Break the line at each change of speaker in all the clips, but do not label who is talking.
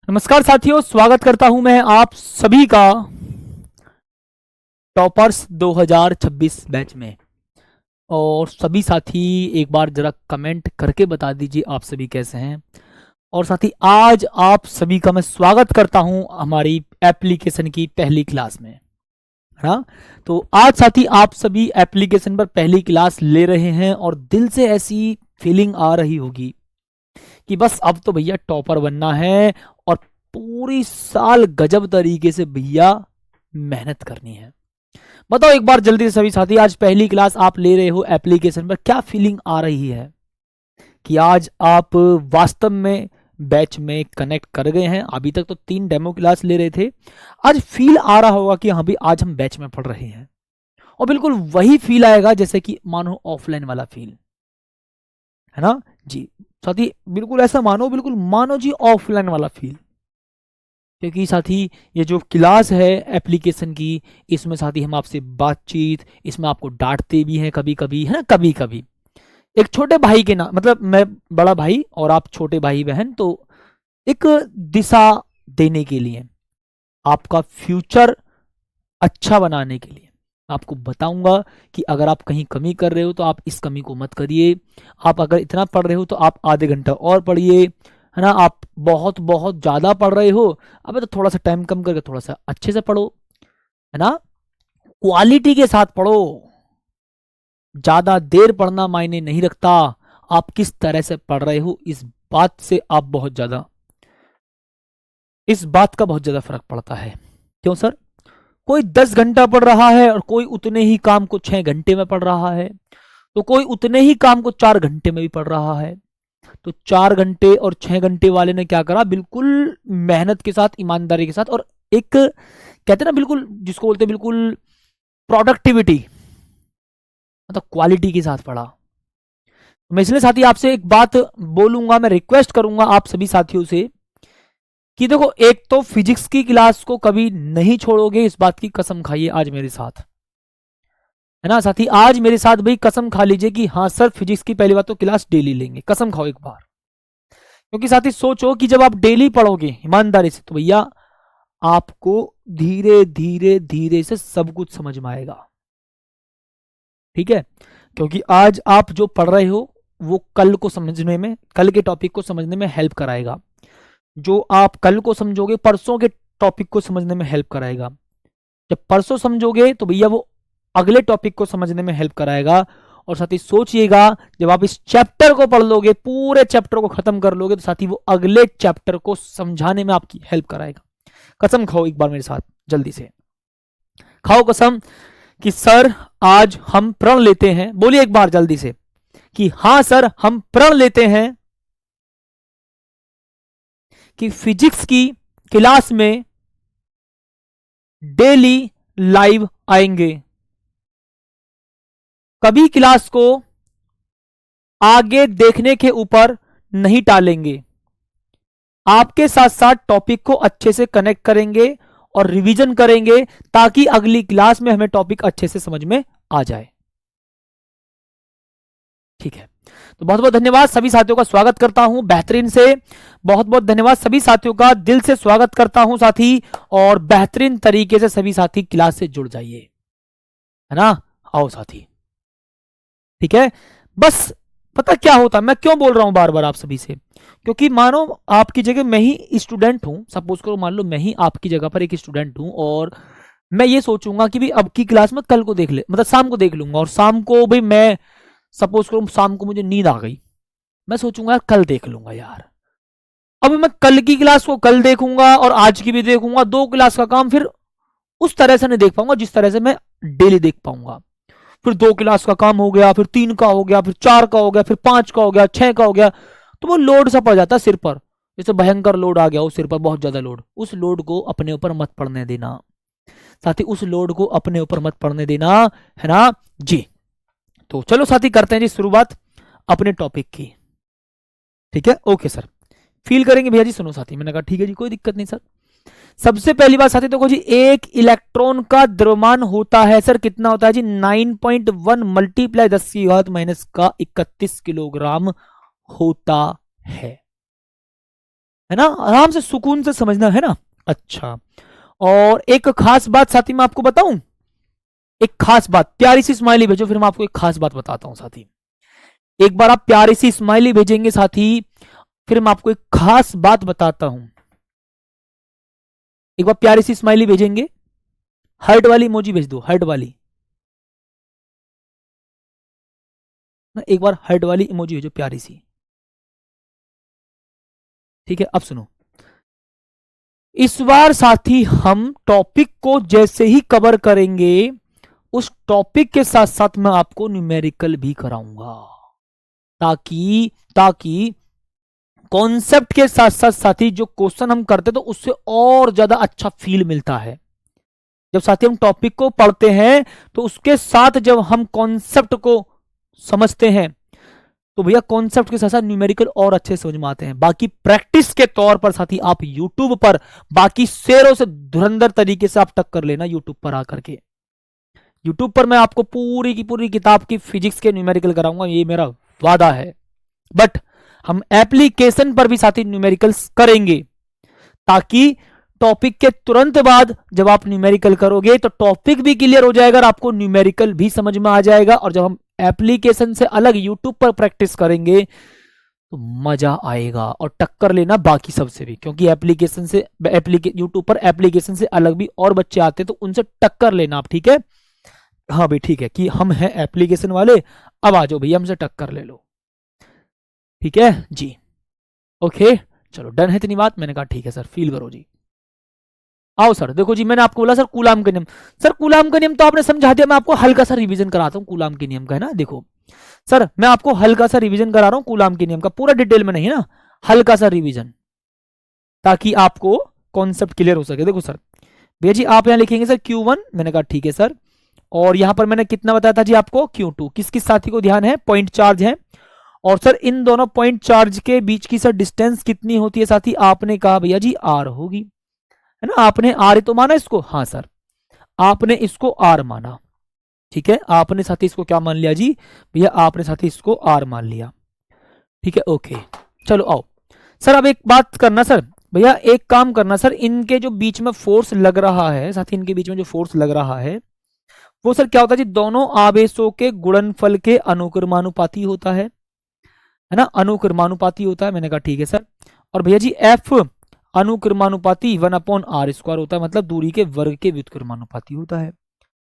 नमस्कार साथियों, स्वागत करता हूं मैं आप सभी का टॉपर्स 2026 बैच में। और सभी साथी एक बार जरा कमेंट करके बता दीजिए आप सभी कैसे हैं। और साथी आज आप सभी का मैं स्वागत करता हूं हमारी एप्लीकेशन की पहली क्लास में, है ना। तो आज साथी आप सभी एप्लीकेशन पर पहली क्लास ले रहे हैं और दिल से ऐसी फीलिंग आ रही होगी कि बस अब तो भैया टॉपर बनना है और पूरी साल गजब तरीके से भैया मेहनत करनी है। बताओ एक बार जल्दी से सभी साथी, आज पहली क्लास आप ले रहे हो एप्लीकेशन पर, क्या फीलिंग आ रही है कि आज आप वास्तव में बैच में कनेक्ट कर गए हैं। अभी तक तो 3 डेमो क्लास ले रहे थे, आज फील आ रहा होगा कि हाँ भाई आज हम बैच में पढ़ रहे हैं। और बिल्कुल वही फील आएगा जैसे कि मानो ऑफलाइन वाला फील, है ना जी साथी। बिल्कुल ऐसा मानो, बिल्कुल मानो जी ऑफलाइन वाला फील। क्योंकि साथी ये जो क्लास है एप्लीकेशन की, इसमें साथी हम आपसे बातचीत, इसमें आपको डांटते भी हैं कभी कभी, है ना। कभी कभी एक छोटे भाई के ना, मतलब मैं बड़ा भाई और आप छोटे भाई बहन, तो एक दिशा देने के लिए, आपका फ्यूचर अच्छा बनाने के लिए आपको बताऊंगा कि अगर आप कहीं कमी कर रहे हो तो आप इस कमी को मत करिए। आप अगर इतना पढ़ रहे हो तो आप आधे घंटा और पढ़िए, है ना। आप बहुत बहुत ज्यादा पढ़ रहे हो, अब तो थोड़ा सा टाइम कम करके थोड़ा सा अच्छे से पढ़ो, है ना। क्वालिटी के साथ पढ़ो। ज्यादा देर पढ़ना मायने नहीं रखता, आप किस तरह से पढ़ रहे हो इस बात से आप बहुत ज्यादा, इस बात का बहुत ज्यादा फर्क पड़ता है। क्यों सर? कोई 10 घंटा पढ़ रहा है और कोई उतने ही काम को 6 घंटे में पढ़ रहा है, तो कोई उतने ही काम को 4 घंटे में भी पढ़ रहा है। तो 4 घंटे और 6 घंटे वाले ने क्या करा, बिल्कुल मेहनत के साथ, ईमानदारी के साथ, और एक कहते हैं ना बिल्कुल, जिसको बोलते हैं बिल्कुल प्रोडक्टिविटी, मतलब क्वालिटी के साथ पढ़ा। मैं इसलिए साथी आपसे एक बात बोलूंगा, मैं रिक्वेस्ट करूंगा आप सभी साथियों से कि देखो, एक तो फिजिक्स की क्लास को कभी नहीं छोड़ोगे, इस बात की कसम खाइए आज मेरे साथ, है ना साथी। आज मेरे साथ भाई कसम खा लीजिए कि हाँ सर, फिजिक्स की पहली बात तो क्लास डेली लेंगे, कसम खाओ एक बार। क्योंकि साथी सोचो कि जब आप डेली पढ़ोगे ईमानदारी से तो भैया आपको धीरे धीरे धीरे से सब कुछ समझ में आएगा, ठीक है। क्योंकि आज आप जो पढ़ रहे हो वो कल को समझने में, कल के टॉपिक को समझने में हेल्प कराएगा। जो आप कल को समझोगे परसों के टॉपिक को समझने में हेल्प कराएगा। जब परसों समझोगे तो भैया वो अगले टॉपिक को समझने में हेल्प कराएगा। और साथ ही सोचिएगा, जब आप इस चैप्टर को पढ़ लोगे, पूरे चैप्टर को खत्म कर लोगे, तो साथ ही वो अगले चैप्टर को समझाने में आपकी हेल्प कराएगा। कसम खाओ एक बार मेरे साथ, जल्दी से खाओ कसम कि सर आज हम प्रण लेते हैं, बोलिए एक बार जल्दी से कि हाँ सर हम प्रण लेते हैं कि फिजिक्स की क्लास में डेली लाइव आएंगे, कभी क्लास को आगे देखने के ऊपर नहीं टालेंगे, आपके साथ साथ टॉपिक को अच्छे से कनेक्ट करेंगे और रिवीजन करेंगे ताकि अगली क्लास में हमें टॉपिक अच्छे से समझ में आ जाए, ठीक है। तो बहुत बहुत धन्यवाद सभी साथियों का स्वागत करता हूं बेहतरीन से, बहुत बहुत धन्यवाद सभी साथियों का, दिल से स्वागत करता हूं साथी। और बेहतरीन तरीके से सभी साथी क्लास से जुड़ जाइए, है ना। आओ साथी, ठीक है। बस पता क्या होता, मैं क्यों बोल रहा हूं बार बार आप सभी से, क्योंकि मानो आपकी जगह मैं ही स्टूडेंट हूं, सपोज करो मान लो मैं ही आपकी जगह पर एक स्टूडेंट हूं, और मैं ये सोचूंगा कि भाई अब की क्लास में कल को देख ले, मतलब शाम को देख लूंगा, और शाम को भाई मैं सपोज करो शाम को मुझे नींद आ गई, मैं सोचूंगा यार कल देख लूंगा यार। अब मैं कल की क्लास को कल देखूंगा और आज की भी देखूंगा, 2 क्लास का काम फिर उस तरह से नहीं देख पाऊंगा जिस तरह से मैं डेली देख पाऊंगा। फिर 2 क्लास का काम हो गया, फिर 3 का हो गया, फिर 4 का हो गया, फिर 5 का हो गया, 6 का हो गया, तो वो लोड सा पड़ जाता है सिर पर, जैसे भयंकर लोड आ गया हो सिर पर, बहुत ज्यादा लोड। उस लोड को अपने ऊपर मत पड़ने देना साथी, उस लोड को अपने ऊपर मत पड़ने देना, है ना जी। तो चलो साथी करते हैं जी शुरुआत अपने टॉपिक की, ठीक है। ओके सर, फील करेंगे भैया जी, सुनो साथी, मैंने कहा ठीक है जी, कोई दिक्कत नहीं सर। सबसे पहली बात साथी देखो जी, एक इलेक्ट्रॉन का द्रव्यमान होता है सर, कितना होता है जी, 9.1 मल्टीप्लाई 10 की घात माइनस का 31 किलोग्राम होता है। है ना, आराम से सुकून से समझना है ना। अच्छा, और एक खास बात साथी मैं आपको बताऊं, एक खास बात, प्यारी सी स्माइली भेजो, फिर मैं आपको एक खास बात बताता हूं साथी। एक बार आप प्यारी सी स्माइली भेजेंगे साथी, फिर मैं आपको एक खास बात बताता हूं। एक बार प्यारी सी स्माइली भेजेंगे, हर्ट वाली इमोजी भेज दो, हर्ट वाली ना, एक बार हर्ट वाली इमोजी भेजो प्यारी सी। ठीक है, अब सुनो, इस बार साथी हम टॉपिक को जैसे ही कवर करेंगे, उस टॉपिक के साथ साथ मैं आपको न्यूमेरिकल भी कराऊंगा, ताकि ताकि कॉन्सेप्ट के साथ साथ साथी जो क्वेश्चन हम करते तो उससे और ज्यादा अच्छा फील मिलता है। जब साथी हम टॉपिक को पढ़ते हैं तो उसके साथ जब हम कॉन्सेप्ट को समझते हैं तो भैया कॉन्सेप्ट के साथ साथ न्यूमेरिकल और अच्छे समझ में आते हैं। बाकी प्रैक्टिस के तौर पर साथी आप यूट्यूब पर बाकी शेरों से धुरंधर तरीके से आप टक्कर लेना, यूट्यूब पर आकर के। यूट्यूब पर मैं आपको पूरी की पूरी किताब की फिजिक्स के न्यूमेरिकल कराऊंगा, ये मेरा वादा है। बट हम एप्लीकेशन पर भी साथी न्यूमेरिकल्स करेंगे, ताकि टॉपिक के तुरंत बाद जब आप न्यूमेरिकल करोगे तो टॉपिक भी क्लियर हो जाएगा और आपको न्यूमेरिकल भी समझ में आ जाएगा। और जब हम एप्लीकेशन से अलग यूट्यूब पर प्रैक्टिस करेंगे तो मजा आएगा और टक्कर लेना बाकी सबसे भी, क्योंकि एप्लीकेशन से यूट्यूब पर एप्लीकेशन से अलग भी और बच्चे आते हैं तो उनसे टक्कर लेना आप। ठीक है, हाँ भाई ठीक है, कि हम हैं एप्लीकेशन वाले, अब आ जाओ भैया हमसे टक्कर ले लो। ठीक है जी, ओके, चलो डन है इतनी बात। मैंने कहा ठीक है सर, फील करो जी। आओ सर, देखो जी मैंने आपको बोला सर कूलाम का नियम। सर कूलाम का नियम तो आपने समझा दिया, मैं आपको हल्का सा रिवीजन कराता हूँ कूलाम के नियम का, है ना। देखो सर, मैं आपको हल्का सा रिवीजन करा रहा हूँ कूलाम के नियम का, पूरा डिटेल में नहीं ना, हल्का सा रिवीजन, ताकि आपको कॉन्सेप्ट क्लियर हो सके। देखो सर, भैया जी आप यहां लिखेंगे सर Q1, मैंने कहा ठीक है सर। और यहां पर मैंने कितना बताया था जी आपको, Q2। किस किस साथी को ध्यान है, पॉइंट चार्ज है। और सर इन दोनों पॉइंट चार्ज के बीच की सर डिस्टेंस कितनी होती है साथी, आपने कहा भैया जी R होगी, है ना। आपने R तो माना इसको, हाँ सर, आपने इसको R माना। ठीक है, आपने साथी इसको क्या मान लिया जी भैया, आपने साथी इसको R मान लिया। ठीक है, ओके, चलो आओ सर, अब एक बात करना सर, भैया एक काम करना सर, इनके जो बीच में फोर्स लग रहा है साथी, इनके बीच में जो फोर्स लग रहा है वो सर क्या होता है जी, दोनों आवेशों के गुणनफल के अनुक्रमानुपाती होता है ना, अनुक्रमानुपाती होता है। मैंने कहा ठीक है सर। और भैया जी F अनुक्रमानुपाती 1/r² होता है, मतलब दूरी के वर्ग के व्युत्क्रमानुपाती होता है।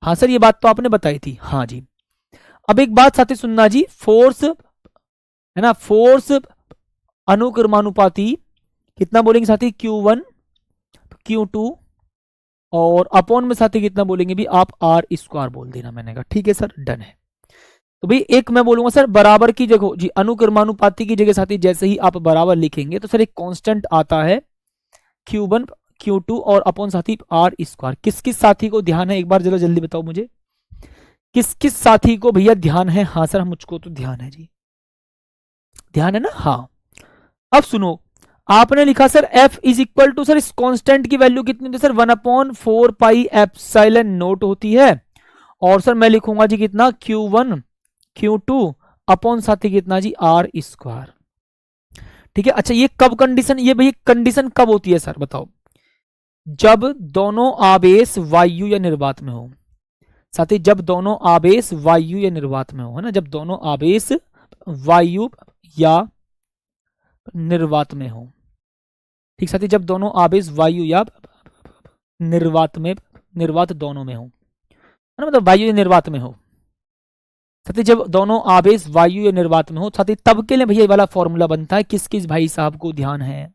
हाँ सर, ये बात तो आपने बताई थी, हाँ जी। अब एक बात साथी सुनना जी, फोर्स है ना, फोर्स अनुक्रमानुपाती कितना बोलेंगे साथी, Q1 Q2, और अपॉन में साथी कितना बोलेंगे भी आप R² बोल देना। मैंने कहा ठीक है सर, डन है। तो भाई एक मैं बोलूंगा सर बराबर की जगह जी, अनुक्रमानुपाती की जगह साथी जैसे ही आप बराबर लिखेंगे तो सर एक कांस्टेंट आता है Q1 Q2 और अपॉन साथी R²। किस किस साथी को ध्यान है, एक बार जरा जल्दी बताओ मुझे, किस किस साथी को भैया ध्यान है। हाँ सर, मुझको तो ध्यान है जी, ध्यान है ना, हाँ। अब सुनो, आपने लिखा sir F is equal to, sir इस कांस्टेंट की वैल्यू कितनी होती है सर, 1/4πε0 होती है। और सर मैं लिखूंगा जी कितना, Q1 Q2 अपॉन साथी कितना जी R²। ठीक है, अच्छा ये कब कंडीशन, ये भाई कंडीशन कब होती है सर बताओ, जब दोनों आवेश वायु या निर्वात में हो साथी, जब दोनों आवेश वायु या निर्वात में हो, है ना, जब दोनों आवेश वायु या निर्वात में हो। ठीक साथी, जब दोनों आवेश वायु या निर्वात में, निर्वात दोनों में हो, है ना, मतलब वायु या निर्वात में हो साथी, जब दोनों आवेश वायु या निर्वात में हो साथी, तब के लिए भैया ये वाला फॉर्मूला बनता है। किस किस भाई साहब को ध्यान है,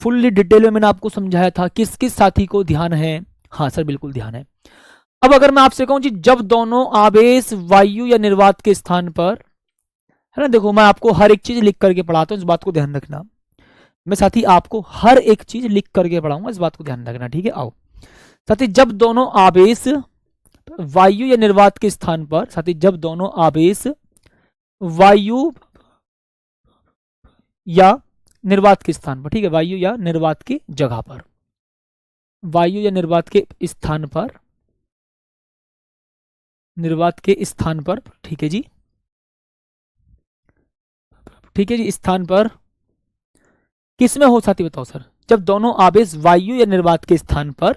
फुल्ली डिटेल में मैंने आपको समझाया था, किस किस साथी को ध्यान है। हाँ सर बिल्कुल ध्यान है। अब अगर मैं आपसे कहूं जी, जब दोनों आवेश वायु या निर्वात के स्थान पर, है ना, देखो मैं आपको हर एक चीज लिख करके पढ़ाता हूं, इस बात को ध्यान रखना। मैं साथी आपको हर एक चीज लिख करके पढ़ाऊंगा, इस बात को ध्यान रखना। ठीक है, आओ साथी, जब दोनों आवेश वायु या निर्वात के स्थान पर साथी, जब दोनों आवेश वायु या निर्वात के स्थान पर, ठीक है, वायु या निर्वात की जगह पर, वायु या निर्वात के स्थान पर, निर्वात के स्थान पर, ठीक है जी, ठीक है जी, स्थान पर किस में हो साथी बताओ सर? जब दोनों आवेश वायु या निर्वात के स्थान पर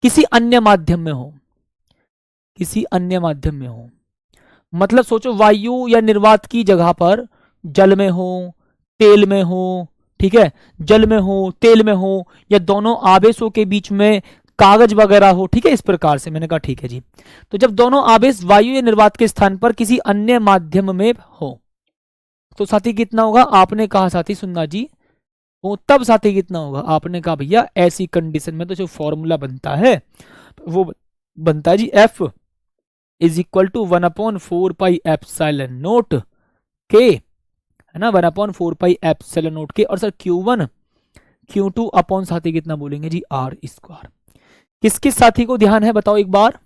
किसी अन्य माध्यम में हो, किसी अन्य माध्यम में हो, मतलब सोचो वायु या निर्वात की जगह पर जल में हो, तेल में हो, ठीक है, जल में हो, तेल में हो, या दोनों आवेशों के बीच में कागज वगैरह हो, ठीक है, इस प्रकार से। मैंने कहा ठीक है जी। तो जब दोनों आवेश वायु या निर्वात के स्थान पर किसी अन्य माध्यम में हो तो साथी कितना होगा? आपने कहा साथी सुनना जी, वो तब साथी कितना होगा? आपने कहा भैया ऐसी कंडीशन में तो जो फॉर्मूला बनता है वो बनता है जी F is equal to 1/4 pi epsilon naught के, है ना, 1/4 पाई एप्सिलॉन नोट के, और सर Q1 Q2 अपॉन साथी कितना बोलेंगे जी? Are square. किस किस साथी को ध्यान है बताओ एक बार,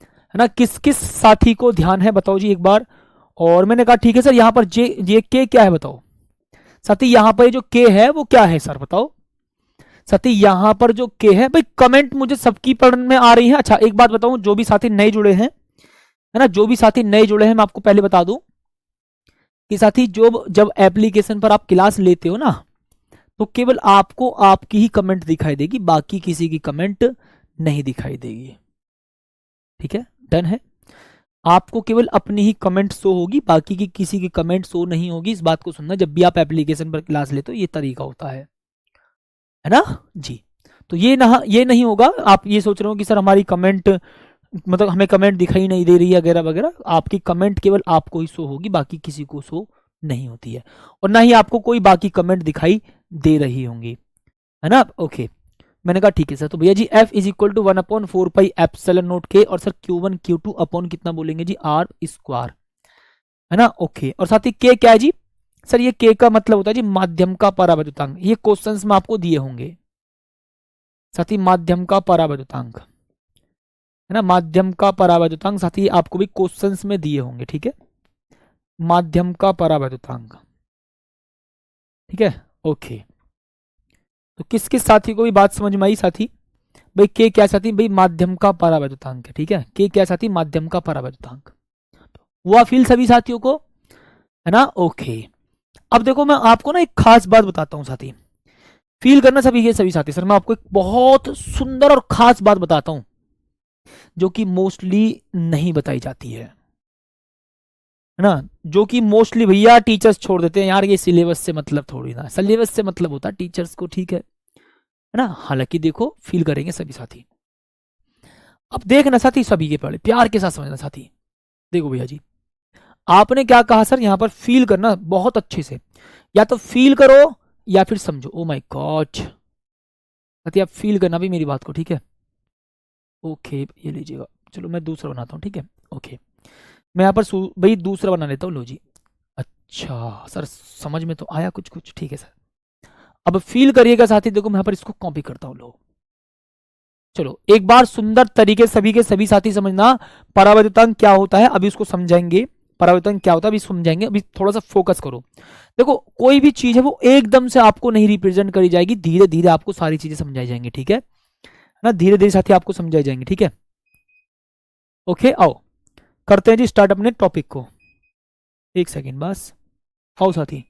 है ना, किस किस साथी को ध्यान है बताओ जी एक बार। और मैंने कहा ठीक है सर, यहां पर ये के क्या है बताओ साथी? यहां पर जो के है वो क्या है सर बताओ साथी? यहां पर जो के है भाई, कमेंट मुझे सबकी पढ़ने में आ रही है। अच्छा एक बात बताऊं, जो भी साथी नए जुड़े हैं, है ना, जो भी साथी नए जुड़े हैं, मैं आपको पहले बता दूं कि साथी जो जब एप्लीकेशन पर आप क्लास लेते हो ना, तो केवल आपको आपकी ही कमेंट दिखाई देगी, बाकी किसी की कमेंट नहीं दिखाई देगी। ठीक है, डन है। आपको केवल अपनी ही कमेंट शो होगी, बाकी की किसी की कमेंट शो नहीं होगी। इस बात को सुनना, जब भी आप एप्लीकेशन पर क्लास लेते हो ये तरीका होता है ना जी। तो ये नहीं होगा आप ये सोच रहे हो कि सर हमारी कमेंट, मतलब हमें कमेंट दिखाई नहीं दे रही है वगैरह वगैरह। आपकी कमेंट केवल आपको ही शो होगी, बाकी किसी को शो नहीं होती है, और ना ही आपको कोई बाकी कमेंट दिखाई दे रही होंगी, है ना। ओके, मैंने कहा ठीक है सर। तो भैया जी F is equal to 1/4 pi epsilon naught के, और सर Q1 Q2 अपॉन कितना बोलेंगे जी? आर स्क्वायर, है ना। ओके, और साथ ही के क्या है जी? सर ये के का मतलब होता है जी माध्यम का परावैद्युतांक। ये क्वेश्चंस में आपको दिए होंगे साथ ही, माध्यम का परावैद्युतांक, है ना, माध्यम का परावैद्युतांक साथ ही आपको भी क्वेश्चंस में दिए होंगे, ठीक है, माध्यम का परावैद्युतांक, ठीक है। ओके, तो किस किस साथी को भी बात समझ में आई साथी? भाई के क्या साथी? भाई माध्यम का परावैद्युतांक है, ठीक है, के क्या साथी? माध्यम का परावैद्युतांक। हुआ फील सभी साथियों को, है ना। ओके, अब देखो मैं आपको ना एक खास बात बताता हूं साथी, फील करना सभी के सभी साथी। सर मैं आपको एक बहुत सुंदर और खास बात बताता हूं जो कि मोस्टली नहीं बताई जाती है ना, जो कि मोस्टली भैया टीचर्स छोड़ देते हैं। यार ये सिलेबस से मतलब थोड़ी ना, सिलेबस से मतलब होता है टीचर्स को, ठीक है ना। हालांकि देखो फील करेंगे सभी साथी। अब देखना साथी, सभी के पहले प्यार के साथ समझना साथी। देखो भैया जी, आपने क्या कहा सर? यहां पर फील करना बहुत अच्छे से, या तो फील करो या फिर समझो। ओ माय गॉड साथी, आप फील करना भी मेरी बात को, ठीक है। ओके ये लीजिएगा, चलो मैं दूसरा बनाता हूँ, ठीक है। ओके, मैं यहाँ पर भाई दूसरा बना लेता हूँ, लो जी। अच्छा सर समझ में तो आया कुछ कुछ, ठीक है सर। अब फील करिएगा साथी, देखो मैं यहाँ पर इसको कॉपी करता हूँ, लो चलो एक बार सुंदर तरीके सभी के सभी साथी समझना परावर्तन क्या होता है। अभी उसको समझाएंगे, परावर्तन क्या होता है अभी समझाएंगे। अभी थोड़ा सा फोकस करो। देखो कोई भी चीज है वो एकदम से आपको नहीं रिप्रेजेंट करी जाएगी, धीरे धीरे आपको सारी चीजें समझाई जाएंगी, ठीक है ना, धीरे धीरे साथी आपको समझाई जाएंगे, ठीक है। ओके आओ करते हैं जी स्टार्ट अपने टॉपिक को। एक सेकेंड बस, आओ साथी,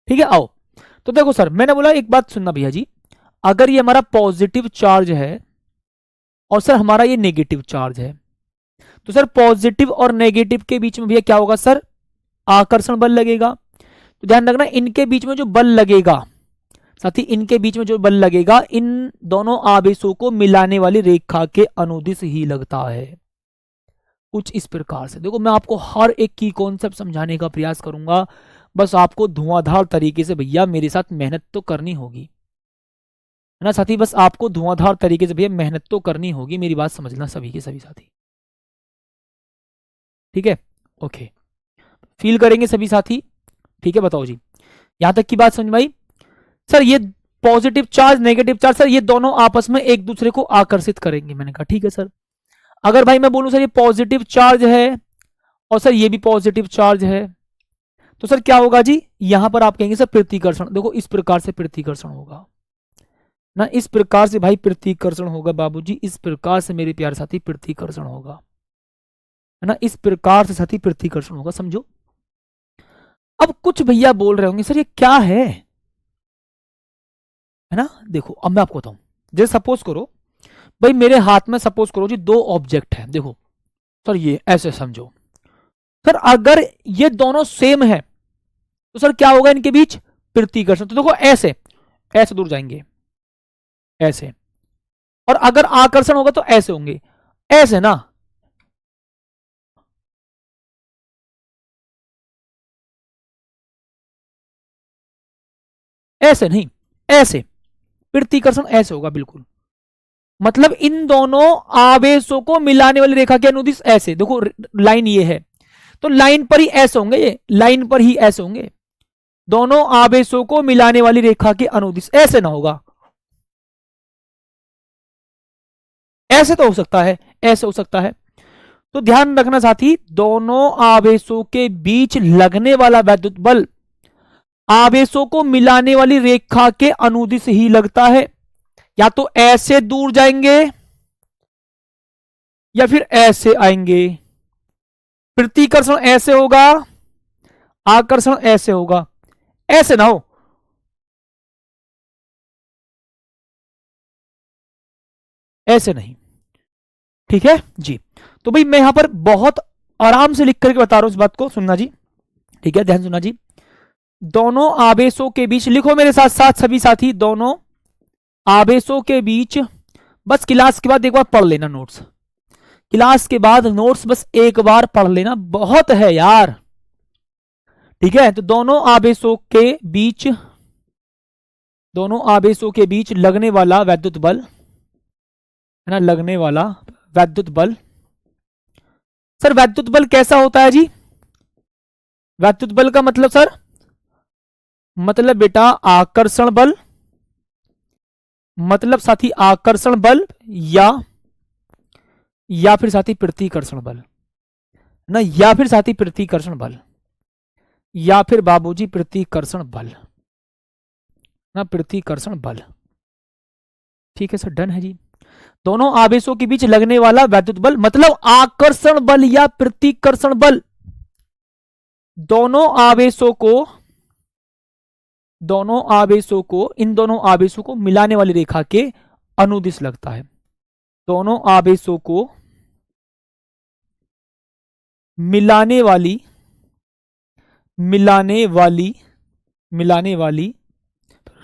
ठीक है आओ। तो देखो सर मैंने बोला एक बात सुनना भैया जी, अगर ये हमारा पॉजिटिव चार्ज है और सर हमारा ये नेगेटिव चार्ज है, तो सर पॉजिटिव और नेगेटिव के बीच में भैया क्या होगा सर? आकर्षण बल लगेगा। तो ध्यान रखना इनके बीच में जो बल लगेगा साथी, इनके बीच में जो बल लगेगा इन दोनों आवेशों को मिलाने वाली रेखा के अनुदिश ही लगता है। कुछ इस प्रकार से देखो, मैं आपको हर एक की कॉन्सेप्ट समझाने का प्रयास करूंगा, बस आपको धुआंधार तरीके से भैया मेरे साथ मेहनत तो करनी होगी, है ना साथी। बस आपको धुआंधार तरीके से भैया मेहनत तो करनी होगी, मेरी बात समझना सभी के सभी साथी, ठीक है। ओके, फील करेंगे सभी साथी, ठीक है। बताओ जी यहां तक की बात समझ में आई? सर ये positive charge negative charge sir ये दोनों आपस में एक दूसरे को आकर्षित करेंगे। मैंने कहा ठीक है सर। अगर भाई मैं बोलूं सर ये पॉजिटिव चार्ज है और सर ये भी पॉजिटिव चार्ज है, तो सर क्या होगा जी? यहां पर आप कहेंगे सर प्रतिकर्षण। देखो इस प्रकार से प्रतिकर्षण होगा ना, इस प्रकार से भाई प्रतिकर्षण होगा बाबूजी, इस प्रकार से मेरे प्यारे साथी प्रतिकर्षण होगा, है ना, इस प्रकार से साथी प्रतिकर्षण होगा, समझो। अब कुछ भैया बोल रहे होंगे सर ये क्या है ना। देखो अब मैं आपको बताऊं, जैसे सपोज करो भाई मेरे हाथ में सपोज करो जी दो ऑब्जेक्ट है, देखो सर ये ऐसे समझो सर, अगर ये दोनों सेम है तो सर क्या होगा इनके बीच प्रतिकर्षण, तो देखो ऐसे ऐसे दूर जाएंगे ऐसे, और अगर आकर्षण होगा तो ऐसे होंगे, ऐसे ना। ऐसे नहीं, ऐसे प्रतिकर्षण ऐसे होगा बिल्कुल, मतलब इन दोनों आवेशों को मिलाने वाली रेखा के अनुदिश ऐसे, देखो लाइन ये है तो लाइन पर ही ऐसे होंगे, ये लाइन पर ही ऐसे होंगे, दोनों आवेशों को मिलाने वाली रेखा के अनुदिश, ऐसे ना होगा, ऐसे तो हो सकता है, ऐसे हो सकता है। तो ध्यान रखना साथी, दोनों आवेशों के बीच लगने वाला वैद्युत बल आवेशों को मिलाने वाली रेखा के अनुदिश ही लगता है, या तो ऐसे दूर जाएंगे या फिर ऐसे आएंगे। प्रतिकर्षण ऐसे होगा, आकर्षण ऐसे होगा, ऐसे ना हो, ऐसे नहीं, ठीक है जी। तो भाई मैं यहां पर बहुत आराम से लिख करके बता रहा हूं इस बात को, सुनना जी, ठीक है, ध्यान सुनना जी। दोनों आवेशों के बीच, लिखो मेरे साथ साथ सभी साथी, दोनों आवेशों के बीच, बस क्लास के बाद एक बार पढ़ लेना नोट्स, क्लास के बाद नोट्स बस एक बार पढ़ लेना, बहुत है यार, ठीक है। तो दोनों आवेशों के बीच, दोनों आवेशों के बीच लगने वाला वैद्युत बल है ना, लगने वाला वैद्युत बल, सर वैद्युत बल कैसा होता है जी, वैद्युत बल का मतलब सर, मतलब बेटा आकर्षण बल, मतलब साथी आकर्षण बल या फिर साथी प्रतिकर्षण बल ना, या फिर साथी प्रतिकर्षण बल, या फिर बाबूजी प्रतिकर्षण बल ना, प्रतिकर्षण बल, ठीक है सर, डन है जी। दोनों आवेशों के बीच लगने वाला वैद्युत बल मतलब आकर्षण बल या प्रतिकर्षण बल, दोनों आवेशों को, दोनों आवेशों को, इन दोनों आवेशों को मिलाने वाली रेखा के अनुदिश लगता है, दोनों आवेशों को मिलाने वाली मिलाने वाली मिलाने वाली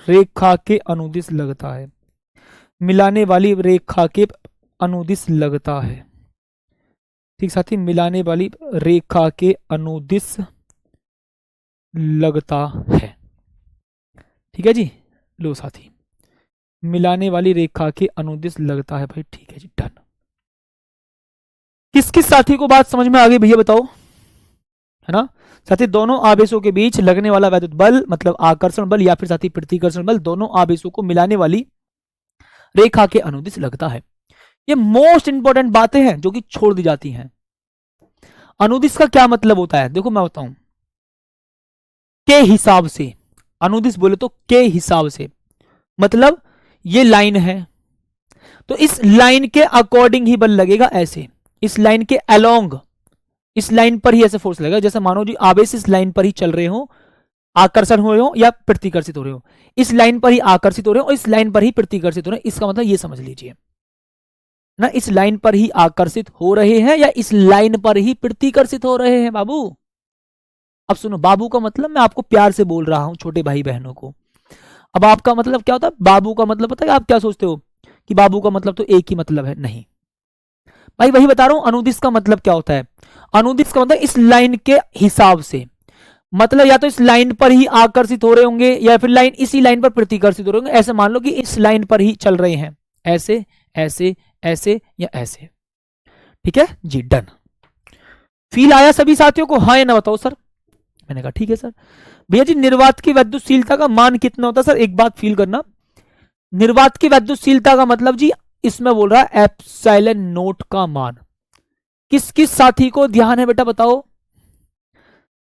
रेखा के अनुदिश लगता है, मिलाने वाली रेखा के अनुदिश लगता है, ठीक साथी, मिलाने वाली रेखा के अनुदिश लगता है, ठीक है जी। लो साथी, मिलाने वाली रेखा के अनुदिश लगता है भाई, ठीक है जी, डन। किस किस साथी को बात समझ में आ गई भैया बताओ, है ना साथी, दोनों आवेशों के बीच लगने वाला वैद्युत बल मतलब आकर्षण बल या फिर साथी प्रतिकर्षण बल, दोनों आवेशों को मिलाने वाली रेखा के अनुदिश लगता है। ये मोस्ट इंपॉर्टेंट बातें हैं जो कि छोड़ दी जाती हैं। अनुदिश का क्या मतलब होता है, देखो मैं बताऊं, के हिसाब से, अनुदिश बोले तो के हिसाब से, मतलब ये लाइन है तो इस लाइन के अकॉर्डिंग ही बल लगेगा, ऐसे इस लाइन के अलोंग, इस लाइन पर ही ऐसे फोर्स लगेगा, जैसे मानो जी आवेश इस लाइन पर ही चल रहे हो, आकर्षण हो रहे हो या प्रतिकर्षित हो रहे हो, इस लाइन पर ही आकर्षित हो रहे हो और इस लाइन पर ही प्रतिकर्षित हो रहे हो, इसका मतलब ये समझ लीजिए ना, इस लाइन पर ही आकर्षित हो रहे हैं या इस लाइन पर ही प्रतिकर्षित हो रहे हैं बाबू। अब सुनो, बाबू का मतलब मैं आपको प्यार से बोल रहा हूं छोटे भाई बहनों को, अब आपका मतलब क्या होता है, बाबू का मतलब पता है, आप क्या सोचते हो कि बाबू का मतलब तो एक ही मतलब है, नहीं भाई, वही बता रहा हूं, अनुदिश का मतलब क्या होता है, अनुदिश का मतलब इस लाइन के हिसाब से, मतलब या तो इस लाइन पर ही आकर्षित हो रहे होंगे या फिर लाइन इसी लाइन पर प्रतिकर्षित हो रहे होंगे, ऐसे मान लो कि इस लाइन पर ही चल रहे हैं, ऐसे ऐसे ऐसे या ऐसे, ठीक है जी, डन। फील आया सभी साथियों को, हाँ या ना बताओ सर, मैंने कहा ठीक है सर। भैया जी निर्वात की विद्युतशीलता का मान कितना होता है सर, एक बात फील करना, निर्वात की विद्युतशीलता का मतलब जी इसमें बोल रहा है एप्सिलॉन नोट का मान, किस किस साथी को ध्यान है बेटा बताओ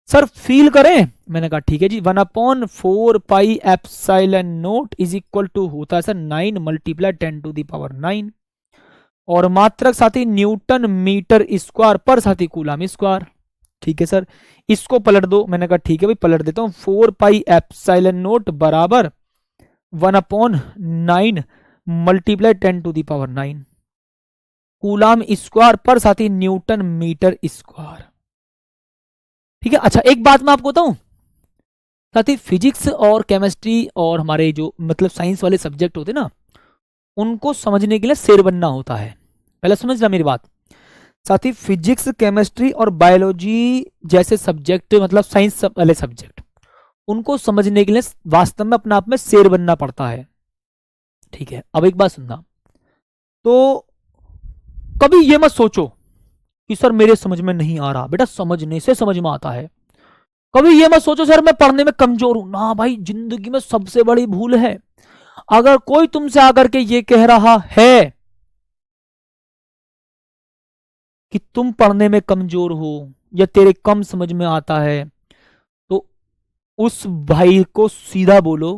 सर, फील करें, मैंने कहा ठीक है जी, 1/4 epsilon naught is equal to होता है सर 9 मल्टीप्लाई 10⁹ और मात्रक साथी न्यूटन मीटर स्क्वायर पर साथी कूलम स्क्वायर, ठीक है सर, इसको पलट दो। मैंने कहा ठीक है भाई पलट देता हूं। 4 पाई एप्सिलॉन नॉट बराबर 1/9 मल्टीप्लाई 10⁻⁹ कूलाम स्क्वायर पर साथी न्यूटन मीटर स्क्वायर। ठीक है, अच्छा एक बात मैं आपको बताऊं साथी, फिजिक्स और केमिस्ट्री और हमारे जो मतलब साइंस वाले सब्जेक्ट होते ना, उनको समझने के लिए शेर बनना होता है। पहले समझना मेरी बात साथी, फिजिक्स केमिस्ट्री और बायोलॉजी जैसे सब्जेक्ट मतलब साइंस वाले सब्जेक्ट, उनको समझने के लिए वास्तव में अपने आप में शेर बनना पड़ता है। ठीक है, अब एक बात सुनना, तो कभी ये मत सोचो कि सर मेरे समझ में नहीं आ रहा। बेटा समझने से समझ में आता है। कभी ये मत सोचो सर मैं पढ़ने में कमजोर हूं ना, भाई जिंदगी में सबसे बड़ी भूल है अगर कोई तुमसे आकर के ये कह रहा है कि तुम पढ़ने में कमजोर हो या तेरे कम समझ में आता है, तो उस भाई को सीधा बोलो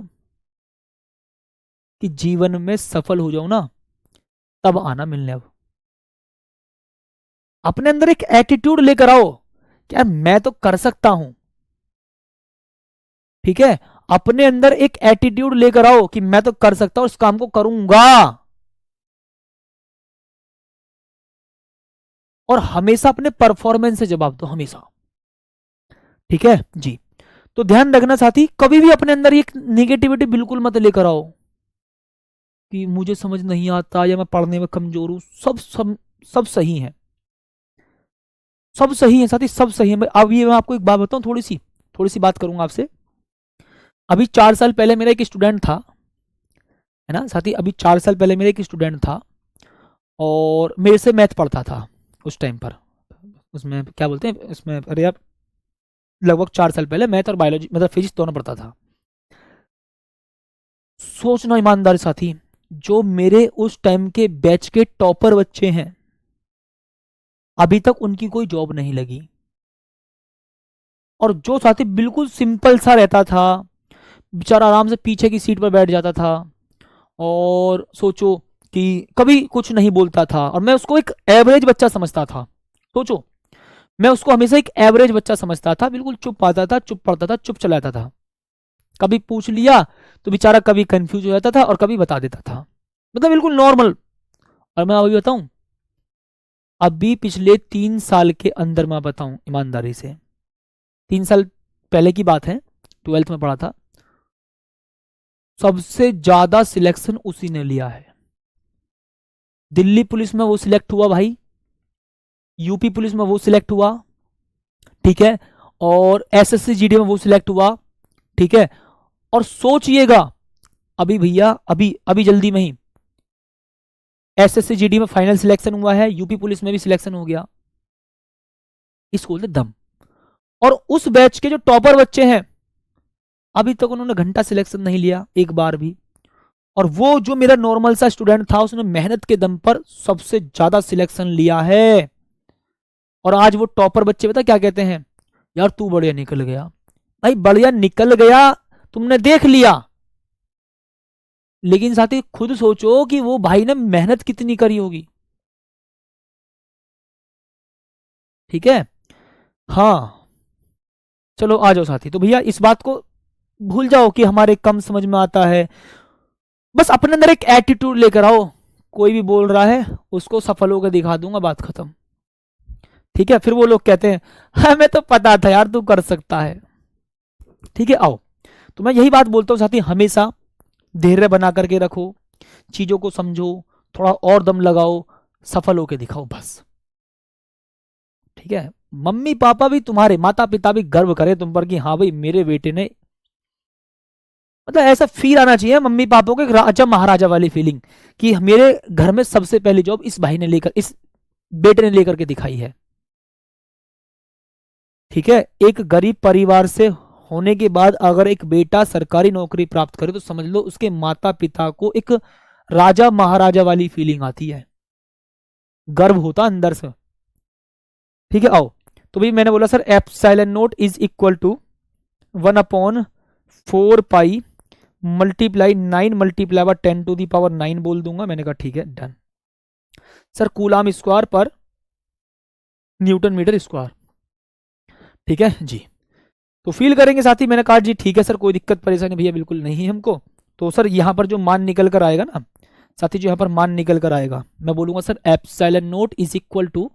कि जीवन में सफल हो जाओ ना, तब आना मिलने। अब अपने अंदर एक एटीट्यूड लेकर आओ कि यार मैं तो कर सकता हूं। ठीक है, अपने अंदर एक एटीट्यूड लेकर आओ कि मैं तो कर सकता हूं, इस काम को करूंगा। और हमेशा अपने परफॉर्मेंस से जवाब दो, हमेशा। ठीक है जी, तो ध्यान रखना साथी, कभी भी अपने अंदर एक निगेटिविटी बिल्कुल मत लेकर आओ कि मुझे समझ नहीं आता या मैं पढ़ने में कमजोर हूं। सब सही है, सब सही है साथी, सब सही है। अब ये मैं आपको एक बात बताऊं, थोड़ी सी बात करूंगा आपसे। अभी 4 साल पहले मेरा एक स्टूडेंट था, है ना साथी, अभी 4 साल पहले मेरा एक स्टूडेंट था और मेरे से मैथ पढ़ता था उस टाइम पर। उसमें क्या बोलते हैं, इसमें अरे यार लगभग 4 साल पहले मैथ और बायोलॉजी मतलब फिजिक्स दोनों पढ़ता था। सोचना ईमानदार साथी, जो मेरे उस टाइम के बैच के टॉपर बच्चे हैं, अभी तक उनकी कोई जॉब नहीं लगी। और जो साथी बिल्कुल सिंपल सा रहता था, बेचारा आराम से पीछे की सीट पर बैठ जाता था और सोचो कि कभी कुछ नहीं बोलता था, और मैं उसको एक एवरेज बच्चा समझता था। सोचो, मैं उसको हमेशा एक एवरेज बच्चा समझता था, बिल्कुल चुप आता था, चुप पढ़ता था, चुप चला जाता था। कभी पूछ लिया तो बेचारा कभी कंफ्यूज हो जाता था और कभी बता देता था, मतलब बिल्कुल नॉर्मल। और मैं अभी बताऊं, अभी पिछले 3 साल के अंदर मैं बताऊं ईमानदारी से, 3 साल पहले की बात है, 12th में पढ़ा था, सबसे ज्यादा सिलेक्शन उसी ने लिया है। दिल्ली पुलिस में वो सिलेक्ट हुआ भाई, यूपी पुलिस में वो सिलेक्ट हुआ, ठीक है, और एसएससी जीडी में वो सिलेक्ट हुआ। ठीक है, और सोचिएगा अभी भैया अभी अभी जल्दी में ही एसएससी जीडी में फाइनल सिलेक्शन हुआ है, यूपी पुलिस में भी सिलेक्शन हो गया। इसको बोलते दम। और उस बैच के जो टॉपर बच्चे हैं, अभी तक उन्होंने घंटा सिलेक्शन नहीं लिया एक बार भी। और वो जो मेरा नॉर्मल सा स्टूडेंट था, उसने मेहनत के दम पर सबसे ज्यादा सिलेक्शन लिया है। और आज वो टॉपर बच्चे पता क्या कहते हैं, यार तू बढ़िया निकल गया। भाई बढ़िया निकल गया, तुमने देख लिया, लेकिन साथी खुद सोचो कि वो भाई ने मेहनत कितनी करी होगी। ठीक है, हाँ चलो आ जाओ साथी। तो भैया इस बात को भूल जाओ कि हमारे कम समझ में आता है, बस अपने अंदर एक एटीट्यूड लेकर आओ। कोई भी बोल रहा है उसको सफल होकर दिखा दूंगा, बात खत्म। ठीक है, फिर वो लोग कहते हैं हमें तो पता था यार तू कर सकता है। ठीक है, आओ। तो मैं यही बात बोलता हूँ साथी, हमेशा धैर्य बना करके रखो, चीजों को समझो, थोड़ा और दम लगाओ, सफल होकर दिखाओ बस। ठीक है, मम्मी पापा भी, तुम्हारे माता पिता भी गर्व करे तुम पर कि हाँ भाई मेरे बेटे ने, मतलब ऐसा फील आना चाहिए मम्मी पापा को, एक राजा महाराजा वाली फीलिंग कि मेरे घर में सबसे पहली जॉब इस भाई ने लेकर, इस बेटे ने लेकर के दिखाई है। ठीक है, एक गरीब परिवार से होने के बाद अगर एक बेटा सरकारी नौकरी प्राप्त करे तो समझ लो उसके माता पिता को एक राजा महाराजा वाली फीलिंग आती है, गर्व होता अंदर से। ठीक है, आओ। तो भाई मैंने बोला sir epsilon naught is equal to 1/4 pi multiply 9 multiply by 10⁻⁹ बोल दूंगा। मैंने कहा ठीक है done. Sir coulomb square per newton metre square, ठीक है जी। तो फील करेंगे साथी, मैंने कहा जी ठीक है सर, कोई दिक्कत परेशानी भैया बिल्कुल नहीं है हमको। तो सर यहाँ पर जो मान निकल कर आएगा ना साथी, जो यहाँ पर मान निकल कर आएगा, मैं बोलूंगा sir epsilon naught is equal to,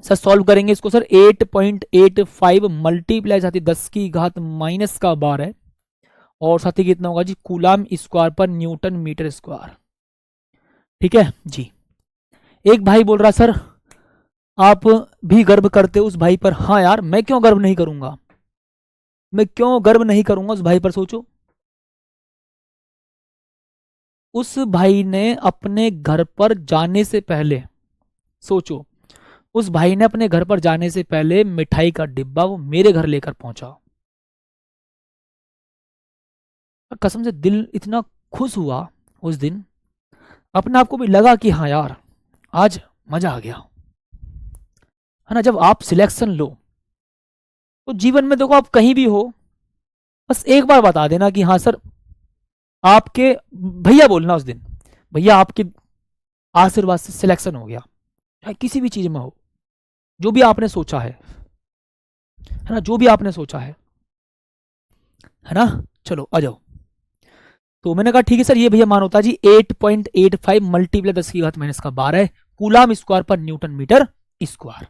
sir solve करेंगे इसको सर 8.85 मल्टीप्लाई साथी 10 की घात माइनस का 12 है, और साथी कितना होगा जी coulomb square per newton metre square. ठीक है जी। एक भाई बोल रहा सर आप भी गर्व करते हो उस भाई पर। हाँ यार, मैं क्यों गर्व नहीं करूंगा, मैं क्यों गर्व नहीं करूंगा उस भाई पर। सोचो, उस भाई ने अपने घर पर जाने से पहले, सोचो उस भाई ने अपने घर पर जाने से पहले मिठाई का डिब्बा वो मेरे घर लेकर पहुंचा। कसम से दिल इतना खुश हुआ उस दिन, अपने आप को भी लगा कि हाँ यार आज मजा आ गया, है ना। जब आप सिलेक्शन लो तो जीवन में देखो आप कहीं भी हो, बस एक बार बता देना कि हाँ सर, आपके भैया बोलना उस दिन, भैया आपके आशीर्वाद से सिलेक्शन हो गया, चाहे किसी भी चीज में हो, जो भी आपने सोचा है ना, जो भी आपने सोचा है ना। चलो आ जाओ। तो मैंने कहा ठीक है सर, ये भैया मान होता है जी 8.85 मल्टीप्लाई 10 की घात माइनस का 12 है, coulomb square per newton metre square.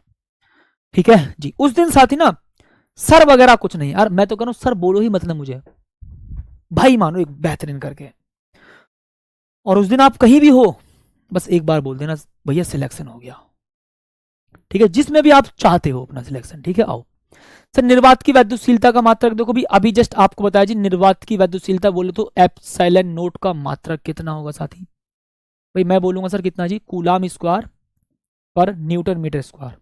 ठीक है जी। उस दिन साथी ना सर वगैरह कुछ नहीं यार, मैं तो कह रहा हूं सर बोलो ही मतलब मुझे, भाई मानो एक बेहतरीन करके। और उस दिन आप कहीं भी हो, बस एक बार बोल देना भैया सिलेक्शन हो गया। ठीक है, जिसमें भी आप चाहते हो अपना सिलेक्शन। ठीक है, आओ सर निर्वात की वैद्युशीलता का मात्रक देखो भी, अभी जस्ट आपको बताया जी निर्वात की वैद्युशीलता बोले तो एप्सिलॉन नोट का मात्रक कितना होगा साथी। भाई मैं बोलूंगा सर कितना जी, coulomb square per newton metre square